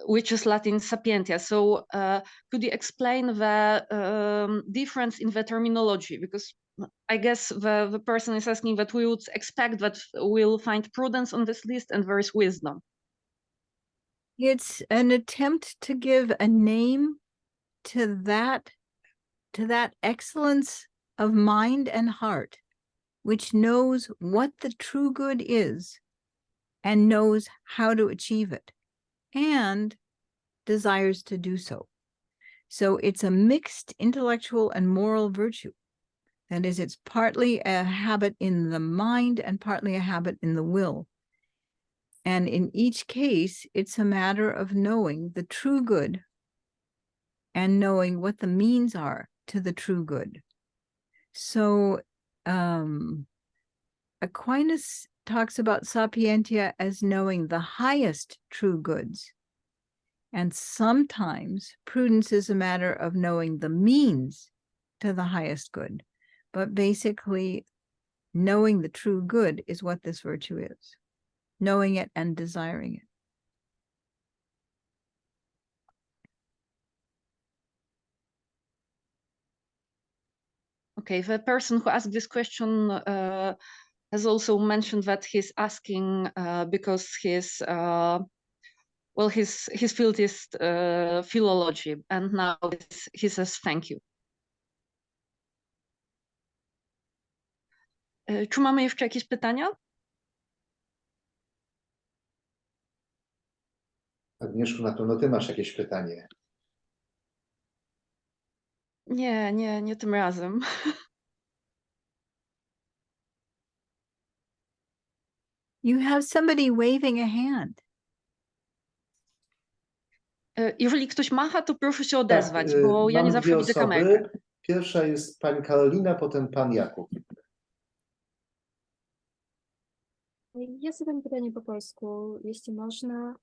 which is Latin sapientia. So could you explain the difference in the terminology? Because I guess the person is asking that we would expect that we'll find prudence on this list and there is wisdom. It's an attempt to give a name to that excellence of mind and heart, which knows what the true good is and knows how to achieve it and desires to do so. So it's a mixed intellectual and moral virtue. That is, it's partly a habit in the mind and partly a habit in the will. And in each case, it's a matter of knowing the true good and knowing what the means are to the true good. So Aquinas talks about sapientia as knowing the highest true goods. And sometimes prudence is a matter of knowing the means to the highest good. But basically, knowing the true good is what this virtue is. Knowing it and desiring it. Okay, the person who asked this question has also mentioned that he's asking because his field is philology, and now he says thank you. Czy mamy jeszcze jakieś pytania? Agnieszku, na pewno ty masz jakieś pytanie. Nie tym razem. You have somebody waving a hand. Jeżeli ktoś macha, to proszę się odezwać, bo ja nie Mamy zawsze dwie widzę osoby. kamerkę. Pierwsza jest pani Karolina, potem pan Jakub. Ja zadam pytanie po polsku, jeśli można.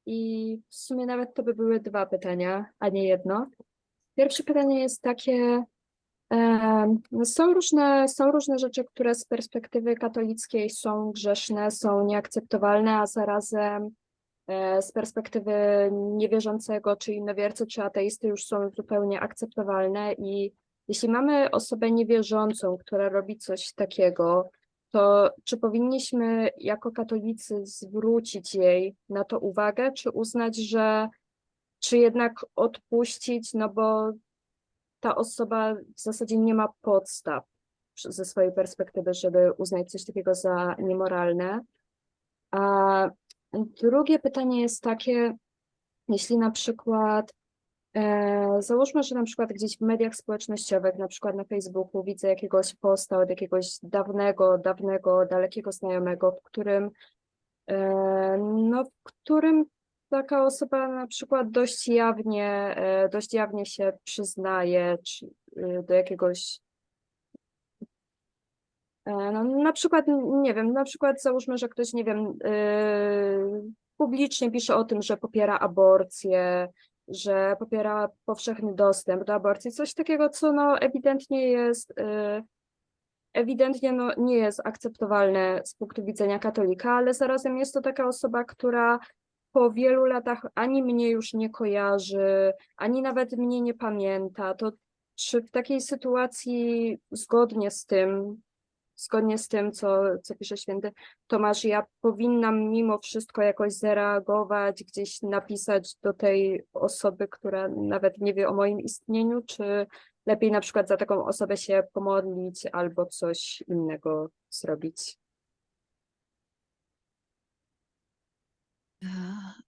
I w sumie nawet to by były dwa pytania, a nie jedno. Pierwsze pytanie jest takie, no są różne rzeczy, które z perspektywy katolickiej są grzeszne, są nieakceptowalne, a zarazem z perspektywy niewierzącego, czy innowiercy, czy ateisty już są zupełnie akceptowalne. I jeśli mamy osobę niewierzącą, która robi coś takiego, to czy powinniśmy jako katolicy zwrócić jej na to uwagę, czy uznać, czy jednak odpuścić, no bo ta osoba w zasadzie nie ma podstaw ze swojej perspektywy, żeby uznać coś takiego za niemoralne. A drugie pytanie jest takie, jeśli na przykład załóżmy, że na przykład gdzieś w mediach społecznościowych, na przykład na Facebooku widzę jakiegoś posta od jakiegoś dalekiego znajomego, w którym taka osoba na przykład dość jawnie się przyznaje do jakiegoś, no, na przykład, nie wiem, na przykład załóżmy, że ktoś, nie wiem, publicznie pisze o tym, że popiera aborcję, że popiera powszechny dostęp do aborcji, coś takiego, co no ewidentnie no, nie jest akceptowalne z punktu widzenia katolika, ale zarazem jest to taka osoba, która po wielu latach ani mnie już nie kojarzy, ani nawet mnie nie pamięta. To czy w takiej sytuacji zgodnie z tym, co pisze święty Tomasz, ja powinnam mimo wszystko jakoś zareagować, gdzieś napisać do tej osoby, która nawet nie wie o moim istnieniu, czy lepiej na przykład za taką osobę się pomodlić albo coś innego zrobić?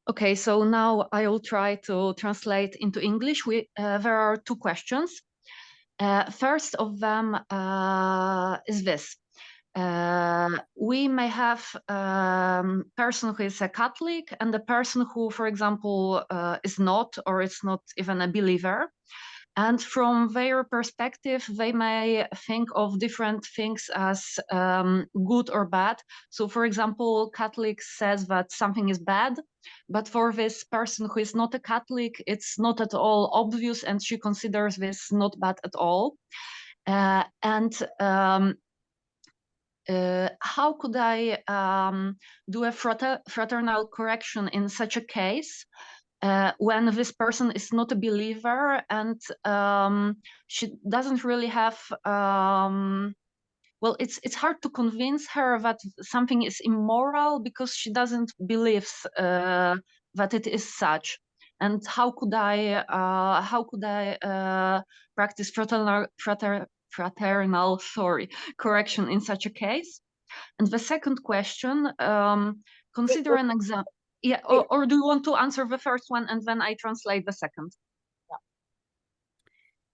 Okay, so now I will try to translate into English. There are two questions. First of them is this. We may have a person who is a Catholic and a person who, for example, is not, or is not even a believer. And from their perspective, they may think of different things as good or bad. So, for example, Catholic says that something is bad, but for this person who is not a Catholic, it's not at all obvious, and she considers this not bad at all. how could I do a fraternal correction in such a case when this person is not a believer and she doesn't really have well, it's hard to convince her that something is immoral because she doesn't believe that it is such. And how could I practice fraternal correction in such a case? And the second question, consider an example. Yeah, or do you want to answer the first one and then I translate the second?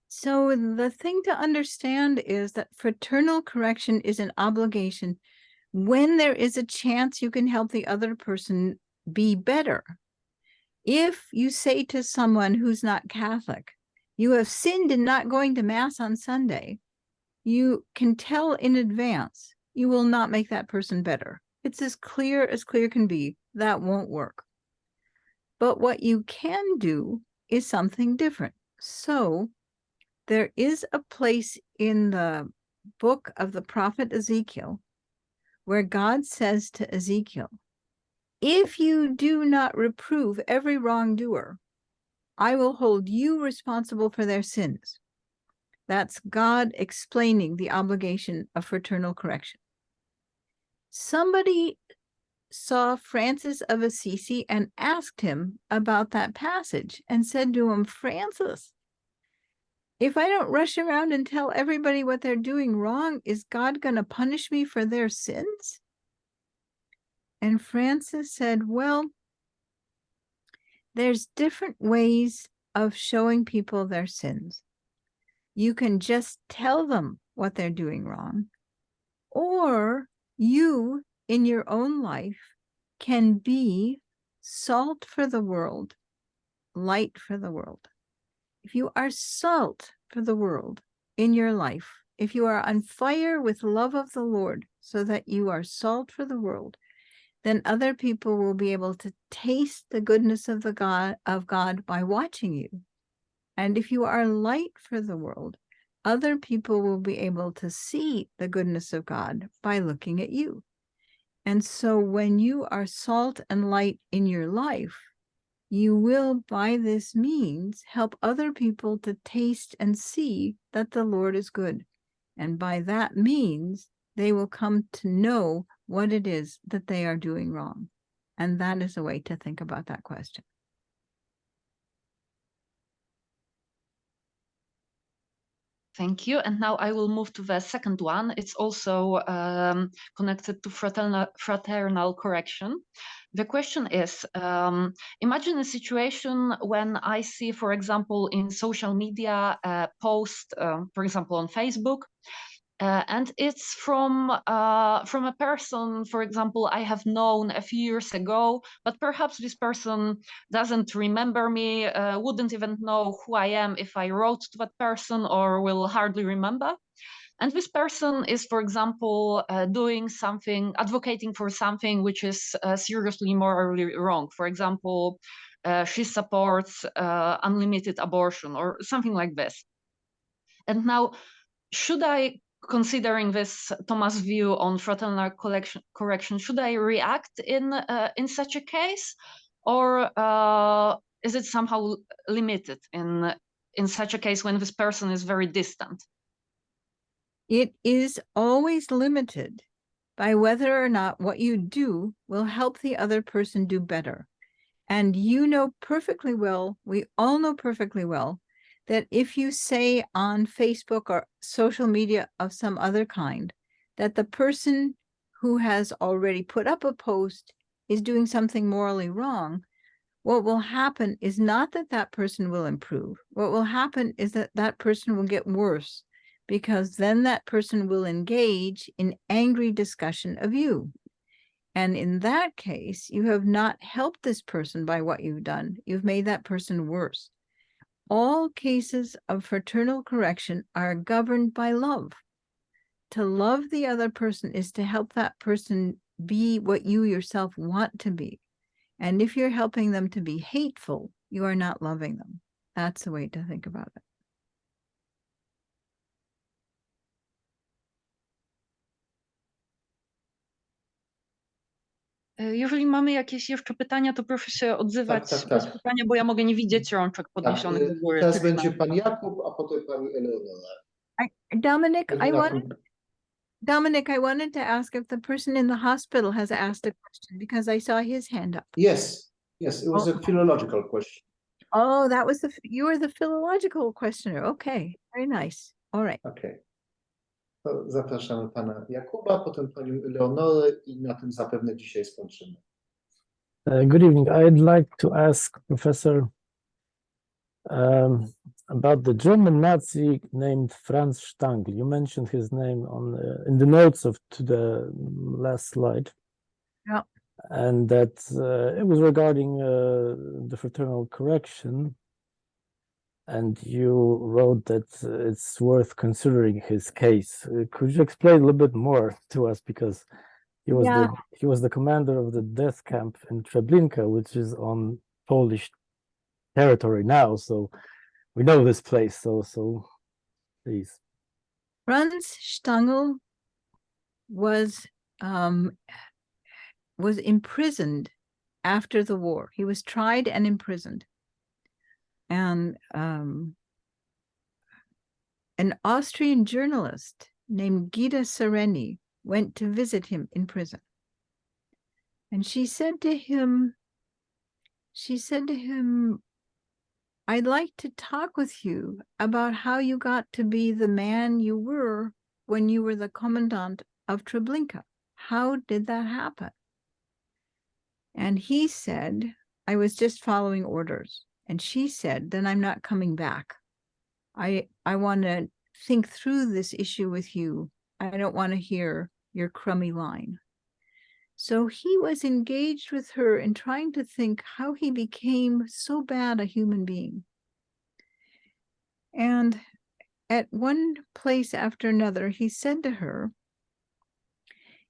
So the thing to understand is that fraternal correction is an obligation when there is a chance you can help the other person be better. If you say to someone who's not Catholic, you have sinned in not going to Mass on Sunday, you can tell in advance you will not make that person better. It's as clear can be. That won't work. But what you can do is something different. So there is a place in the book of the prophet Ezekiel where God says to Ezekiel, if you do not reprove every wrongdoer, I will hold you responsible for their sins. That's God explaining the obligation of fraternal correction. Somebody saw Francis of Assisi and asked him about that passage and said to him, Francis, if I don't rush around and tell everybody what they're doing wrong, is God going to punish me for their sins? And Francis said, well, there's different ways of showing people their sins. You can just tell them what they're doing wrong, or you, in your own life, can be salt for the world, light for the world. If you are salt for the world in your life, if you are on fire with love of the Lord so that you are salt for the world, then other people will be able to taste the goodness of God by watching you. And if you are light for the world, other people will be able to see the goodness of God by looking at you. And so when you are salt and light in your life, you will, by this means, help other people to taste and see that the Lord is good. And by that means, they will come to know what it is that they are doing wrong. And that is a way to think about that question. Thank you. And now I will move to the second one. It's also connected to fraternal correction. The question is, imagine a situation when I see, for example, in social media, a post, for example, on Facebook, and it's from a person, for example, I have known a few years ago, but perhaps this person doesn't remember me, wouldn't even know who I am if I wrote to that person, or will hardly remember. And this person is, for example, doing something, advocating for something which is seriously morally wrong. For example, she supports unlimited abortion or something like this. And now, should I, considering this Thomas' view on fraternal correction, should I react in such a case, or is it somehow limited in such a case when this person is very distant? It is always limited by whether or not what you do will help the other person do better. And you know perfectly well, we all know perfectly well, that if you say on Facebook or social media of some other kind that the person who has already put up a post is doing something morally wrong, what will happen is not that that person will improve. What will happen is that that person will get worse, because then that person will engage in angry discussion of you. And in that case, you have not helped this person by what you've done. You've made that person worse. All cases of fraternal correction are governed by love. To love the other person is to help that person be what you yourself want to be. And if you're helping them to be hateful, you are not loving them. That's the way to think about it. Jeżeli mamy jakieś jeszcze pytania, to proszę się odzywać tak, bez tak. pytania, bo ja mogę nie widzieć rączek Tak, podniesionych do góry. teraz tych będzie na- pan Jakub, a potem pani Eleonora. Dominic, Ewelina, Dominic, I wanted to ask if the person in the hospital has asked a question because I saw his hand up. yes, it was a Oh. philological question. Oh, that was you were the philological questioner. Okay, very nice. All right. Okay. To zapraszamy pana Jakuba, potem panią Eleonorę i na tym zapewne dzisiaj skończymy. Good evening. I'd like to ask Professor about the German Nazi named Franz Stangl. You mentioned his name in the notes to the last slide. Yeah. And that it was regarding the fraternal correction. And you wrote that it's worth considering his case. Could you explain a little bit more to us? Because he was the commander of the death camp in Treblinka, which is on Polish territory now. So we know this place. So please. Franz Stangl was imprisoned after the war. He was tried and imprisoned. And an Austrian journalist named Gita Sereni went to visit him in prison. And she said to him, I'd like to talk with you about how you got to be the man you were when you were the commandant of Treblinka. How did that happen? And he said, I was just following orders. And she said, then I'm not coming back. I want to think through this issue with you. I don't want to hear your crummy line. So he was engaged with her in trying to think how he became so bad a human being. And at one place after another, he said to her,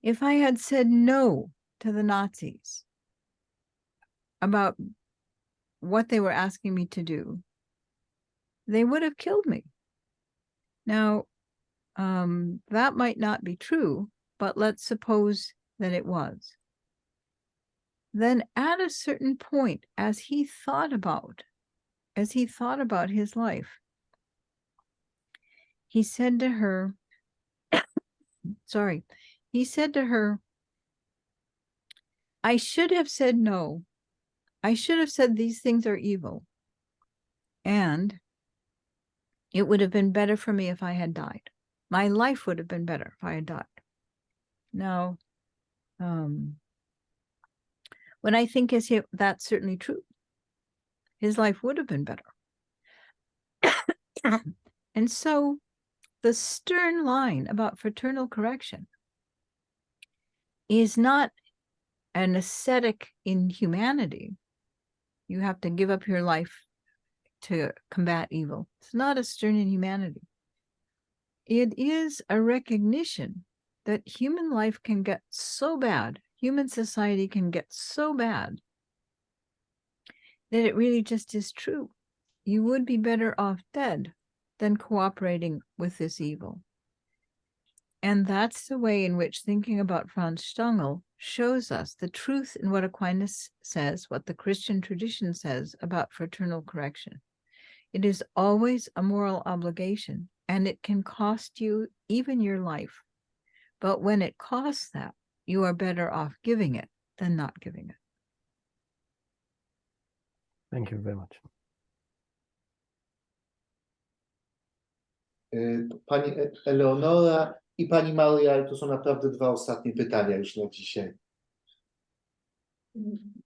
if I had said no to the Nazis about what they were asking me to do, they would have killed me. Now, that might not be true, but let's suppose that it was. Then at a certain point, as he thought about his life, he said to her, I should have said no. I should have said these things are evil. And it would have been better for me if I had died. My life would have been better if I had died. Now, what I think is that's certainly true. His life would have been better. And so the stern line about fraternal correction is not an ascetic inhumanity. You have to give up your life to combat evil. It's not a stern inhumanity. It is a recognition that human life can get so bad, human society can get so bad, that it really just is true. You would be better off dead than cooperating with this evil. And that's the way in which thinking about Franz Stangl shows us the truth in what Aquinas says, what the Christian tradition says about fraternal correction. It is always a moral obligation, and it can cost you even your life. But when it costs that, you are better off giving it than not giving it. Thank you very much. Pani Eleonora i pani Maria, to są naprawdę dwa ostatnie pytania już na dzisiaj.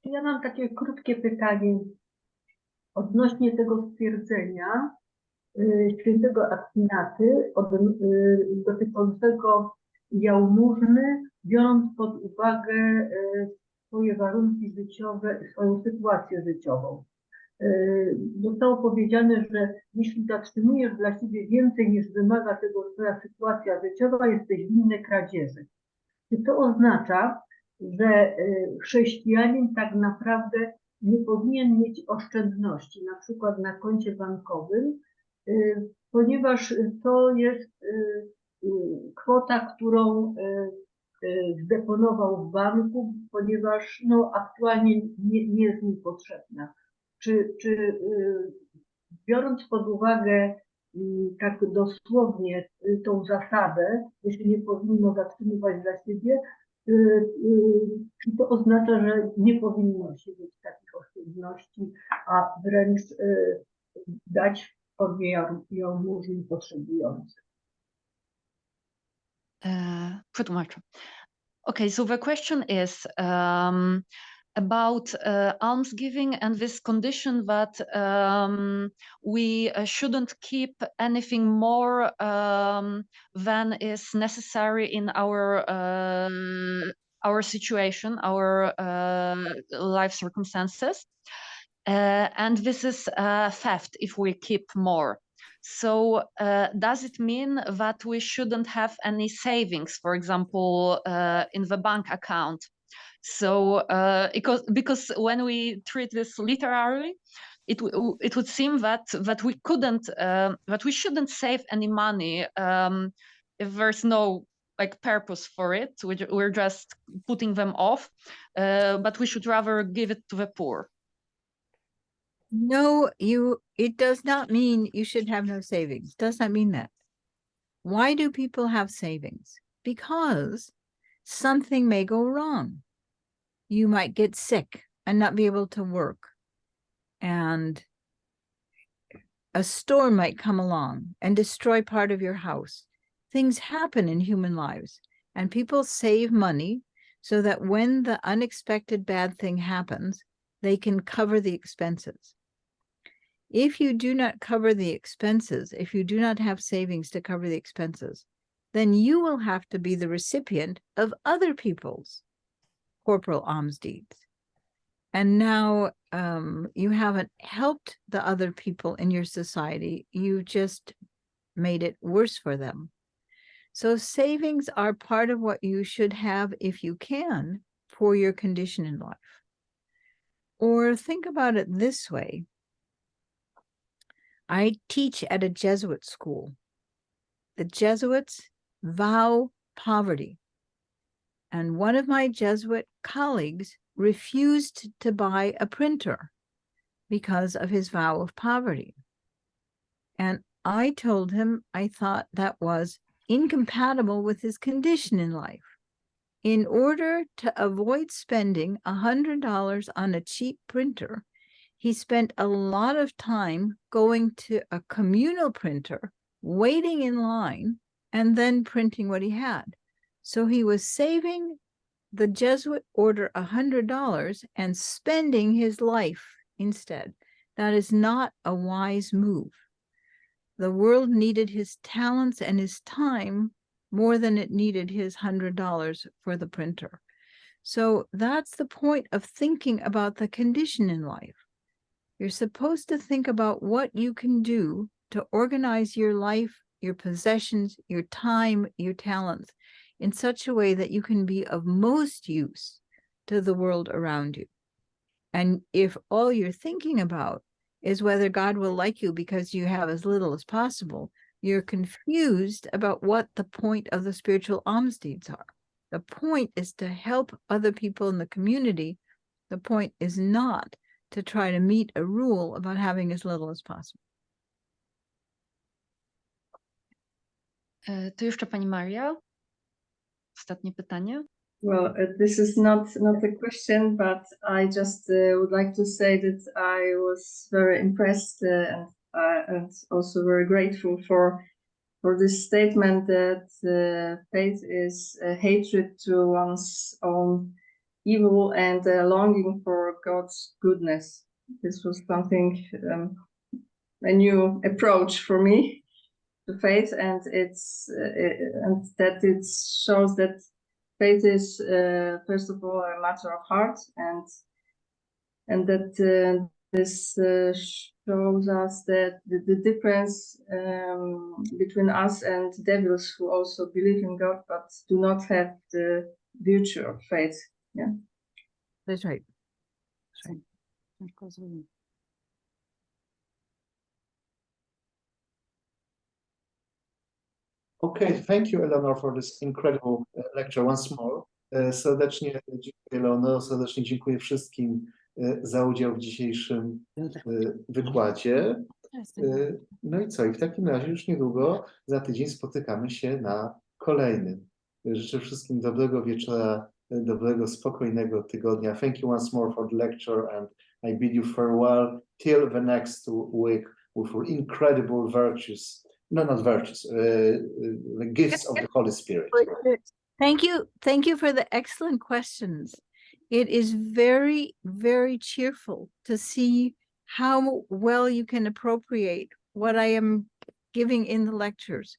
Ja mam takie krótkie pytanie odnośnie tego stwierdzenia świętego Akwinaty dotyczącego jałmużny, biorąc pod uwagę swoje warunki życiowe, swoją sytuację życiową. Zostało powiedziane, że jeśli zatrzymujesz dla siebie więcej niż wymaga tego twoja sytuacja życiowa, jesteś winny kradzieży. Czy to oznacza, że chrześcijanin tak naprawdę nie powinien mieć oszczędności, na przykład na koncie bankowym, ponieważ to jest kwota, którą zdeponował w banku, ponieważ no, aktualnie nie jest mi potrzebna. Czy biorąc pod uwagę tak dosłownie tą zasadę, że się nie powinno zatrzymywać dla siebie, czy to oznacza, że nie powinno się mieć takich oszczędności, a wręcz dać w formie jałmużny potrzebującym? Przetłumaczę. Okay, so the question is about almsgiving and this condition that we shouldn't keep anything more than is necessary in our situation, our life circumstances. And this is theft if we keep more. So does it mean that we shouldn't have any savings, for example, in the bank account? So because when we treat this literally, it would seem that we couldn't that we shouldn't save any money if there's no like purpose for it. We're just putting them off, but we should rather give it to the poor. No, it does not mean you should have no savings. Does not mean that. Why do people have savings? Because something may go wrong. You might get sick and not be able to work. And a storm might come along and destroy part of your house. Things happen in human lives, and people save money so that when the unexpected bad thing happens, they can cover the expenses. If you do not cover the expenses, if you do not have savings to cover the expenses, then you will have to be the recipient of other people's corporal alms deeds. And now you haven't helped the other people in your society. You just made it worse for them. So savings are part of what you should have if you can for your condition in life. Or think about it this way. I teach at a Jesuit school. The Jesuits vow poverty. And one of my Jesuit colleagues refused to buy a printer because of his vow of poverty. And I told him I thought that was incompatible with his condition in life. In order to avoid spending $100 on a cheap printer, he spent a lot of time going to a communal printer, waiting in line, and then printing what he had. So he was saving the Jesuit order $100 and spending his life instead. That is not a wise move. The world needed his talents and his time more than it needed his $100 for the printer. So that's the point of thinking about the condition in life. You're supposed to think about what you can do to organize your life, your possessions, your time, your talents in such a way that you can be of most use to the world around you. And if all you're thinking about is whether God will like you because you have as little as possible, you're confused about what the point of the spiritual alms deeds are. The point is to help other people in the community. The point is not to try to meet a rule about having as little as possible. To jeszcze pani Maria. Ostatnie pytanie. Well, this is not a question, but I just would like to say that I was very impressed and also very grateful for this statement that faith is hatred to one's own evil and longing for God's goodness. This was something, a new approach for me to faith, and and that it shows that faith is first of all a matter of heart, and that this shows us that the difference between us and devils who also believe in God but do not have the virtue of faith. Yeah, That's right. Okay, thank you, Eleanor, for this incredible lecture once more. Serdecznie dziękuję, Eleanor, serdecznie dziękuję wszystkim za udział w dzisiejszym wykładzie. No i co? I w takim razie już niedługo, za tydzień spotykamy się na kolejnym. Życzę wszystkim dobrego wieczora, dobrego, spokojnego tygodnia. Thank you once more for the lecture and I bid you farewell till the next week with incredible virtues. No, not virtues, the gifts of the Holy Spirit. Thank you for the excellent questions. It is very, very cheerful to see how well you can appropriate what I am giving in the lectures.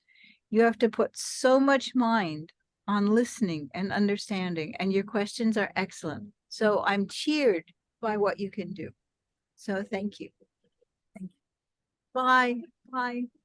You have to put so much mind on listening and understanding, and your questions are excellent. So I'm cheered by what you can do. So thank you. Thank you. Bye. Bye.